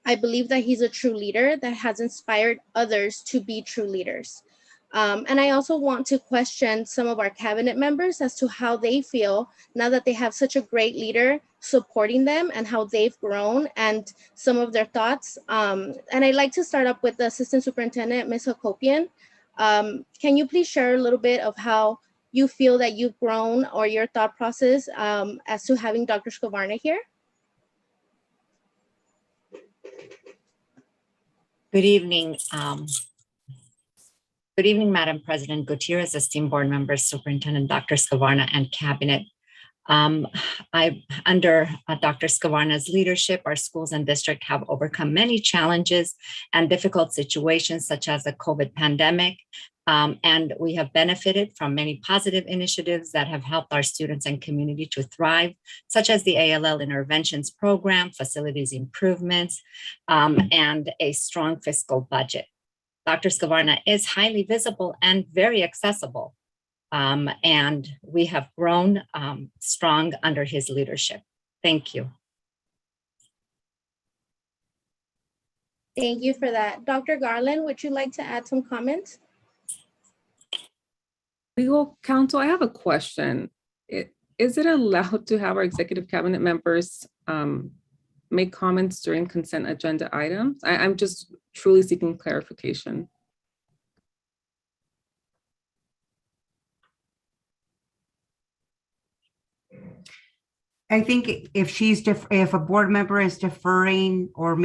I believe that he's a true leader that has inspired others to be true leaders. And I also want to question some of our cabinet members as to how they feel now that they have such a great leader supporting them and how they've grown and some of their thoughts. And I'd like to start up with the Assistant Superintendent, Ms. Hakopian. Can you please share a little bit of how you feel that you've grown or your thought process as to having Dr. Scobarna here? Good evening. Good evening, Madam President Gutierrez, esteemed board members, Superintendent Dr. Scavarna, and Cabinet. Under Dr. Scavarna's leadership, our schools and district have overcome many challenges and difficult situations such as the COVID pandemic. And we have benefited from many positive initiatives that have helped our students and community to thrive, such as the ALL interventions program, facilities improvements, and a strong fiscal budget. Dr. Scavarna is highly visible and very accessible. And we have grown strong under his leadership. Thank you. Thank you for that. Dr. Garland, would you like to add some comments? Legal counsel, I have a question. Is it allowed to have our executive cabinet members make comments during consent agenda items? I'm just truly seeking clarification. I think if a board member is deferring or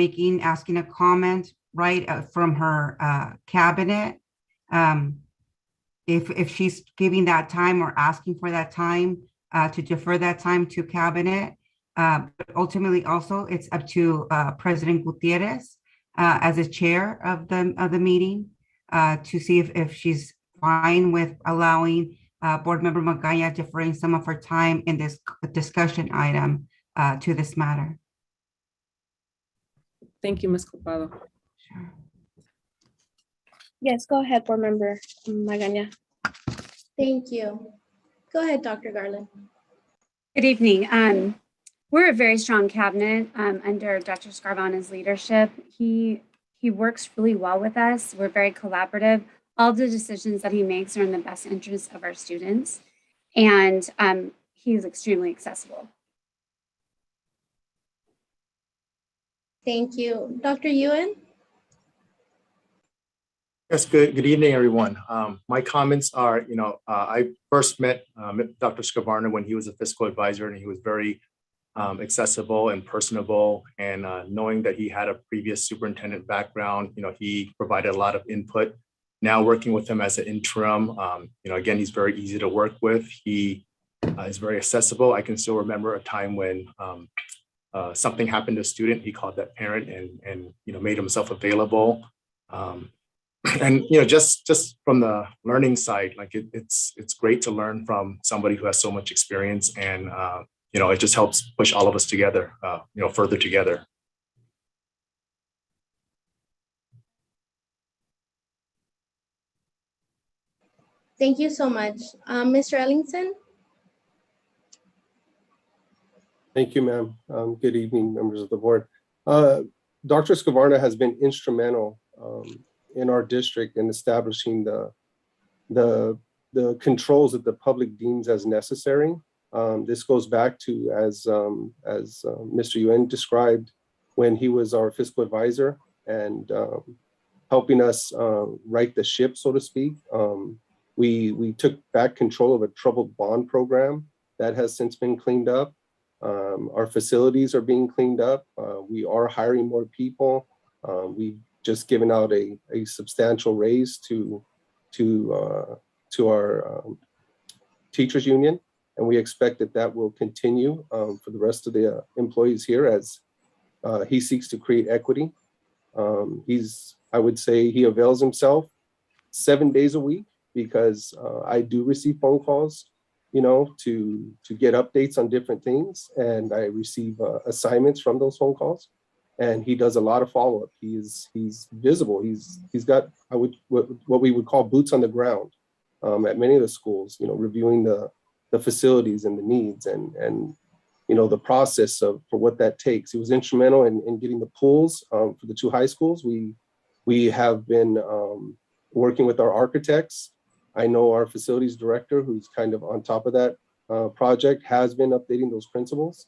asking a comment, right, from her cabinet, if she's giving that time or asking for that time to defer that time to cabinet, but ultimately also it's up to President Gutierrez as a chair of the meeting to see if she's fine with allowing Board Member Magaña deferring some of her time in this discussion item to this matter. Thank you, Ms. Copado. Sure. Yes, go ahead, Board Member Magaña. Thank you. Go ahead, Dr. Garland. Good evening. We're a very strong cabinet under Dr. Scarvana's leadership. He works really well with us. We're very collaborative. All the decisions that he makes are in the best interest of our students. And he's extremely accessible. Thank you. Dr. Ewan? Yes, good evening, everyone. My comments are, I first met Dr. Scavarna when he was a fiscal advisor, and he was very accessible and personable. And knowing that he had a previous superintendent background, he provided a lot of input. Now working with him as an interim, again, he's very easy to work with. He is very accessible. I can still remember a time when something happened to a student. He called that parent and made himself available. And just from the learning side, like it's great to learn from somebody who has so much experience, and it just helps push all of us together, further together. Thank you so much. Mr. Ellingson? Thank you, ma'am. Good evening, members of the board. Dr. Scavarna has been instrumental in our district in establishing the controls that the public deems as necessary. This goes back to, as Mr. Yuen described, when he was our fiscal advisor and helping us right the ship, so to speak. We took back control of a troubled bond program that has since been cleaned up. Our facilities are being cleaned up. We are hiring more people. We just given out a substantial raise to our teachers union. And we expect that will continue for the rest of the employees here as he seeks to create equity. I would say he avails himself 7 days a week because I do receive phone calls, to get updates on different things. And I receive assignments from those phone calls. And he does a lot of follow-up. He's visible. He's got what we would call boots on the ground at many of the schools, reviewing the facilities and the needs and the process for what that takes. He was instrumental in getting the pools for the 2 high schools. We have been working with our architects. I know our facilities director, who's kind of on top of that project, has been updating those principles.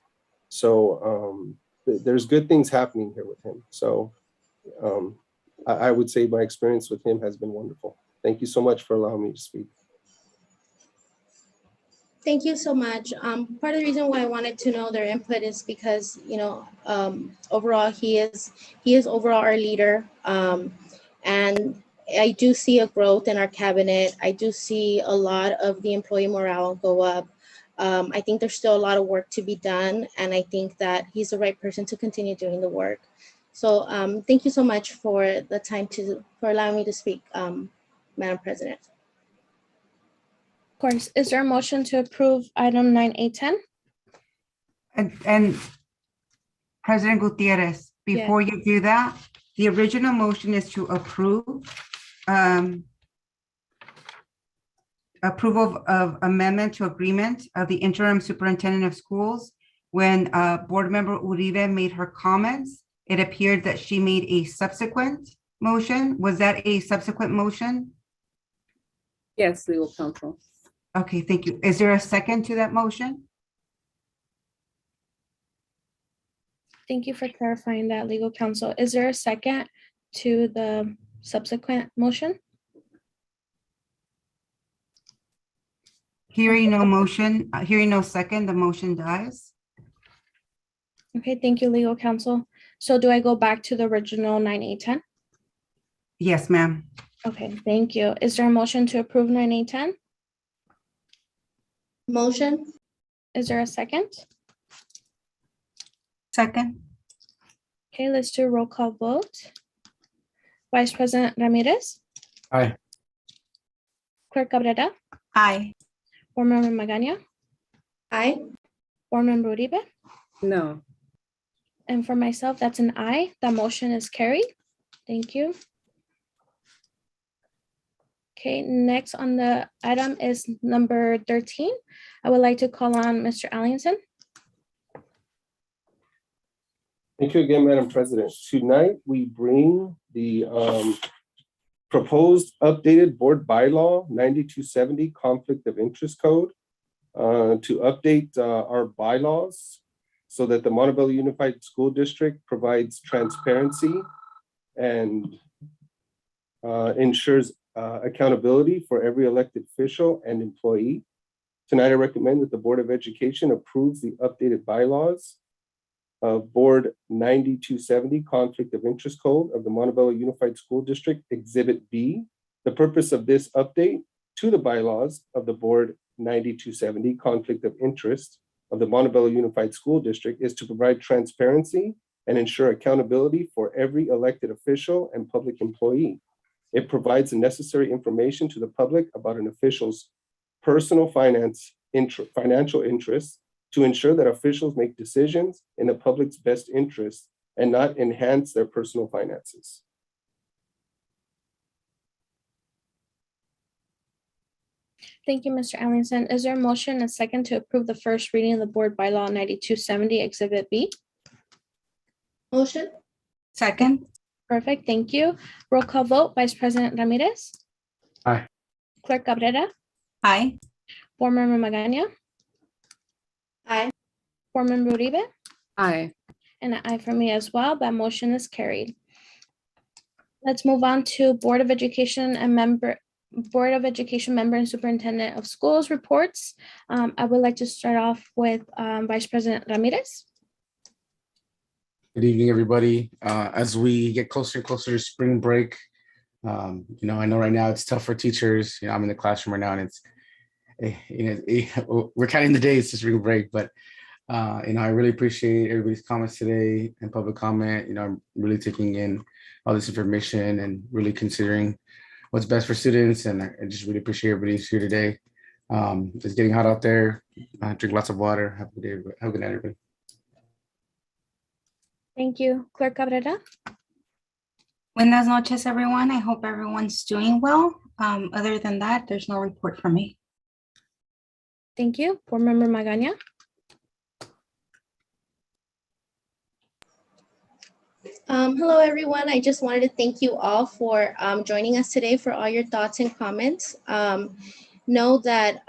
So there's good things happening here with him. So I would say my experience with him has been wonderful. Thank you so much for allowing me to speak. Thank you so much. Part of the reason why I wanted to know their input is because, overall, he is overall our leader. And I do see a growth in our cabinet. I do see a lot of the employee morale go up. I think there's still a lot of work to be done. And I think that he's the right person to continue doing the work. So thank you so much for the time for allowing me to speak, Madam President. Of course, is there a motion to approve item 9A10? And President Gutierrez, before you do that, the original motion is to approve approval of amendment to agreement of the interim superintendent of schools. When board member Uribe made her comments, it appeared that she made a subsequent motion. Was that a subsequent motion? Yes, legal counsel. Okay, thank you. Is there a second to that motion? Thank you for clarifying that, legal counsel. Is there a second to the subsequent motion? Hearing no motion, hearing no second, the motion dies. Okay, thank you, legal counsel. So do I go back to the original 9A10? Yes, ma'am. Okay, thank you. Is there a motion to approve 9A10? Motion. Is there a second? Second. Okay, let's do a roll call vote. Vice President Ramirez? Aye. Clerk Cabrera? Aye. Board Member Magana? Aye. Board Member Uribe? No. And for myself, that's an aye. That motion is carried. Thank you. Okay, next on the item is number 13. I would like to call on Mr. Allinson. Thank you again, Madam President. Tonight, we bring the proposed updated board bylaw 9270 conflict of interest code to update our bylaws so that the Montebello Unified School District provides transparency and ensures accountability for every elected official and employee. Tonight, I recommend that the Board of Education approves the updated bylaws of Board 9270 Conflict of Interest Code of the Montebello Unified School District, Exhibit B. The purpose of this update to the bylaws of the Board 9270 Conflict of Interest of the Montebello Unified School District is to provide transparency and ensure accountability for every elected official and public employee. It provides the necessary information to the public about an official's personal financial interests to ensure that officials make decisions in the public's best interest and not enhance their personal finances. Thank you, Mr. Allinson. Is there a motion and a second to approve the first reading of the board bylaw 9270 Exhibit B? Motion. Second. Perfect, thank you. Roll call vote, Vice President Ramirez? Aye. Clerk Cabrera? Aye. Board Member Magana? Aye. Board Member Uribe? Aye. And an aye for me as well. That motion is carried. Let's move on to Board of Education member and Superintendent of Schools reports. I would like to start off with Vice President Ramirez. Good evening, everybody. As we get closer and closer to spring break, I know right now it's tough for teachers. I'm in the classroom right now, and we're counting the days to spring break. But I really appreciate everybody's comments today and public comment. I'm really taking in all this information and really considering what's best for students. And I just really appreciate everybody's here today. It's getting hot out there. Drink lots of water. Have a good day. Have a good night, everybody. Thank you. Clerk Cabrera? Buenas noches, everyone. I hope everyone's doing well. Other than that, there's no report from me. Thank you. Board Member Magaña? Hello, everyone. I just wanted to thank you all for joining us today, for all your thoughts and comments. Know that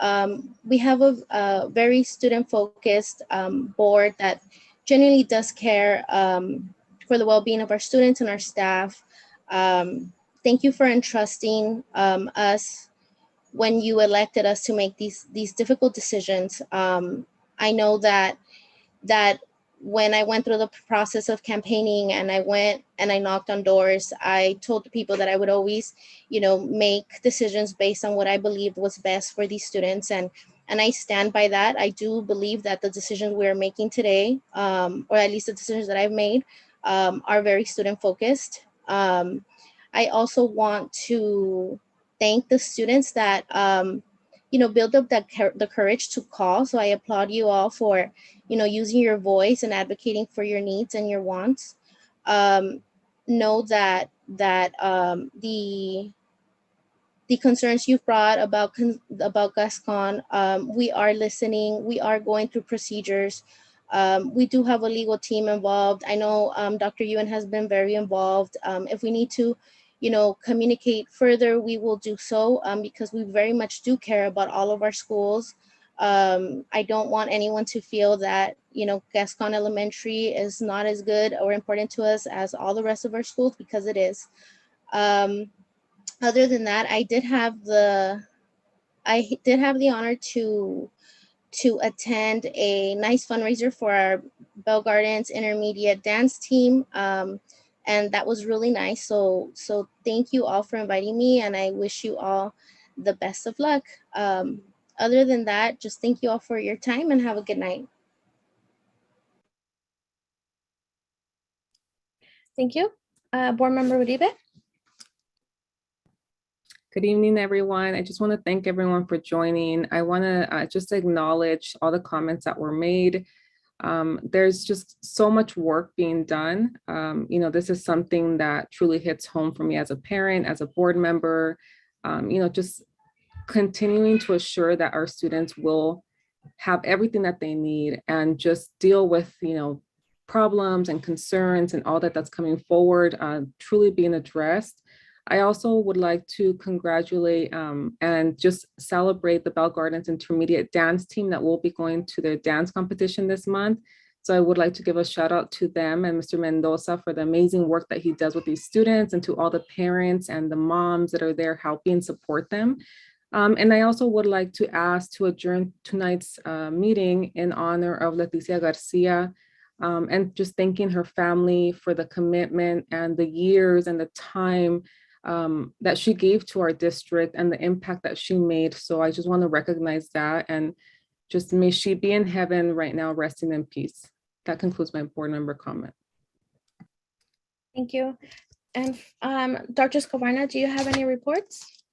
we have a very student-focused board that genuinely does care for the well-being of our students and our staff. Thank you for entrusting us when you elected us to make these difficult decisions. I know that when I went through the process of campaigning and I went and I knocked on doors, I told the people that I would always, make decisions based on what I believed was best for these students. And I stand by that. I do believe that the decisions we're making today, or at least the decisions that I've made, are very student focused. I also want to thank the students that, build up the courage to call. So I applaud you all for, using your voice and advocating for your needs and your wants. Know that the concerns you've brought about Gascon, we are listening. We are going through procedures. We do have a legal team involved. I know Dr. Ewan has been very involved. If we need to, communicate further, we will do so because we very much do care about all of our schools. I don't want anyone to feel that, Gascon Elementary is not as good or important to us as all the rest of our schools, because it is. Other than that, I did have the honor to attend a nice fundraiser for our Bell Gardens Intermediate Dance Team. And that was really nice. So thank you all for inviting me, and I wish you all the best of luck. Other than that, just thank you all for your time and have a good night. Thank you. Board Member Uribe? Good evening, everyone. I just want to thank everyone for joining. I want to just acknowledge all the comments that were made. There's just so much work being done. This is something that truly hits home for me as a parent, as a board member, just continuing to assure that our students will have everything that they need and just deal with, problems and concerns and all that's coming forward, truly being addressed. I also would like to congratulate and just celebrate the Bell Gardens Intermediate Dance Team that will be going to their dance competition this month. So I would like to give a shout out to them and Mr. Mendoza for the amazing work that he does with these students, and to all the parents and the moms that are there helping support them. And I also would like to ask to adjourn tonight's meeting in honor of Leticia Garcia, and just thanking her family for the commitment and the years and the time that she gave to our district and the impact that she made. So I just want to recognize that, and just may she be in heaven right now, resting in peace. That concludes my board member comment. Thank you. And Dr. Escobarna, do you have any reports?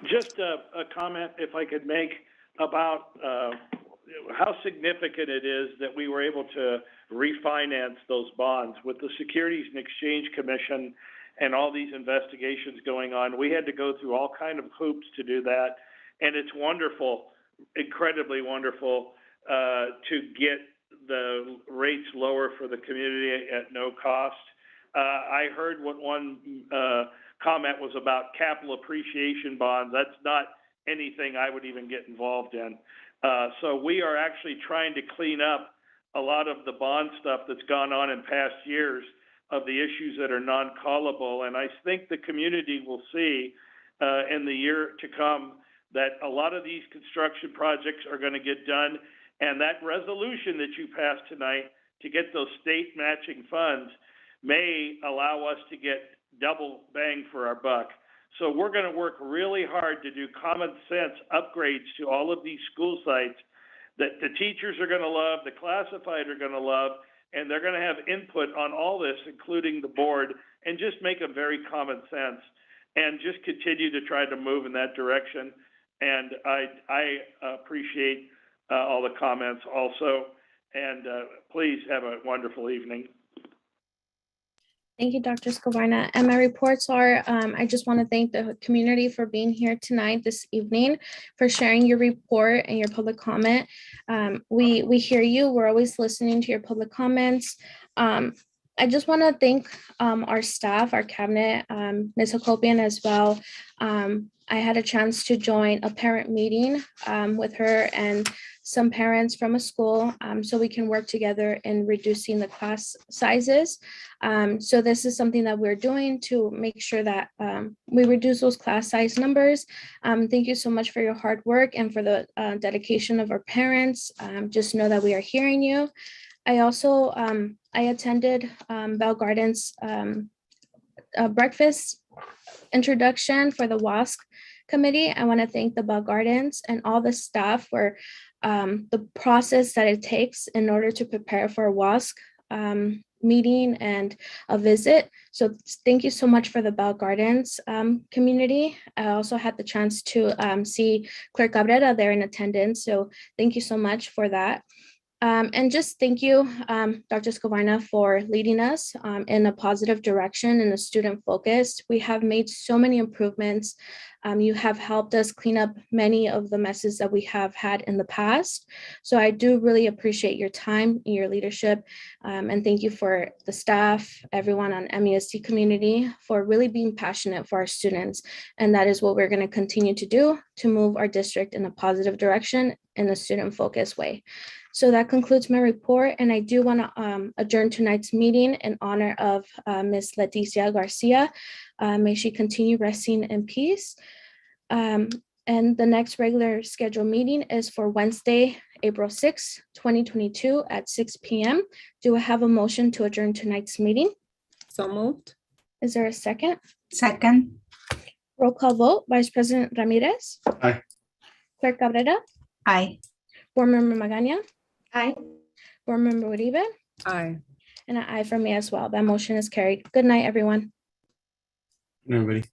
Just a comment, if I could make, about how significant it is that we were able to refinance those bonds with the Securities and Exchange Commission and all these investigations going on. We had to go through all kind of hoops to do that. And it's wonderful, incredibly wonderful, to get the rates lower for the community at no cost. I heard what one comment was about capital appreciation bonds. That's not anything I would even get involved in. So we are actually trying to clean up a lot of the bond stuff that's gone on in past years of the issues that are non-callable. And I think the community will see in the year to come that a lot of these construction projects are going to get done. And that resolution that you passed tonight to get those state matching funds may allow us to get double bang for our buck. So we're going to work really hard to do common sense upgrades to all of these school sites that the teachers are going to love, the classified are going to love, and they're going to have input on all this, including the board, and just make them very common sense and just continue to try to move in that direction. And I appreciate all the comments also. And please have a wonderful evening. Thank you, Dr. Scavarna. And my reports are, I just want to thank the community for being here tonight, this evening, for sharing your report and your public comment. We hear you. We're always listening to your public comments. I just want to thank our staff, our cabinet, Ms. Hakopian as well. I had a chance to join a parent meeting with her and some parents from a school so we can work together in reducing the class sizes. So this is something that we're doing to make sure that we reduce those class size numbers. Thank you so much for your hard work and for the dedication of our parents. Just know that we are hearing you. I also, I attended Bell Gardens breakfast introduction for the WASC committee. I want to thank the Bell Gardens and all the staff for the process that it takes in order to prepare for a WASC meeting and a visit. So thank you so much for the Bell Gardens community. I also had the chance to see Claire Cabrera there in attendance. So thank you so much for that. And just thank you, Dr. Scavarna, for leading us in a positive direction and a student focused. We have made so many improvements. You have helped us clean up many of the messes that we have had in the past. So I do really appreciate your time and your leadership. And thank you for the staff, everyone on MESD community for really being passionate for our students. And that is what we're going to continue to do to move our district in a positive direction in a student focused way. So that concludes my report, and I do want to adjourn tonight's meeting in honor of Ms. Leticia Garcia. May she continue resting in peace. And the next regular scheduled meeting is for Wednesday, April 6, 2022 at 6 p.m. Do I have a motion to adjourn tonight's meeting? So moved. Is there a second? Second. Roll call vote. Vice President Ramirez. Aye. Clerk Cabrera. Aye. Board Member Magaña. Aye. Board Member Uribe. Aye. And an aye for me as well. That motion is carried. Good night, everyone. Everybody.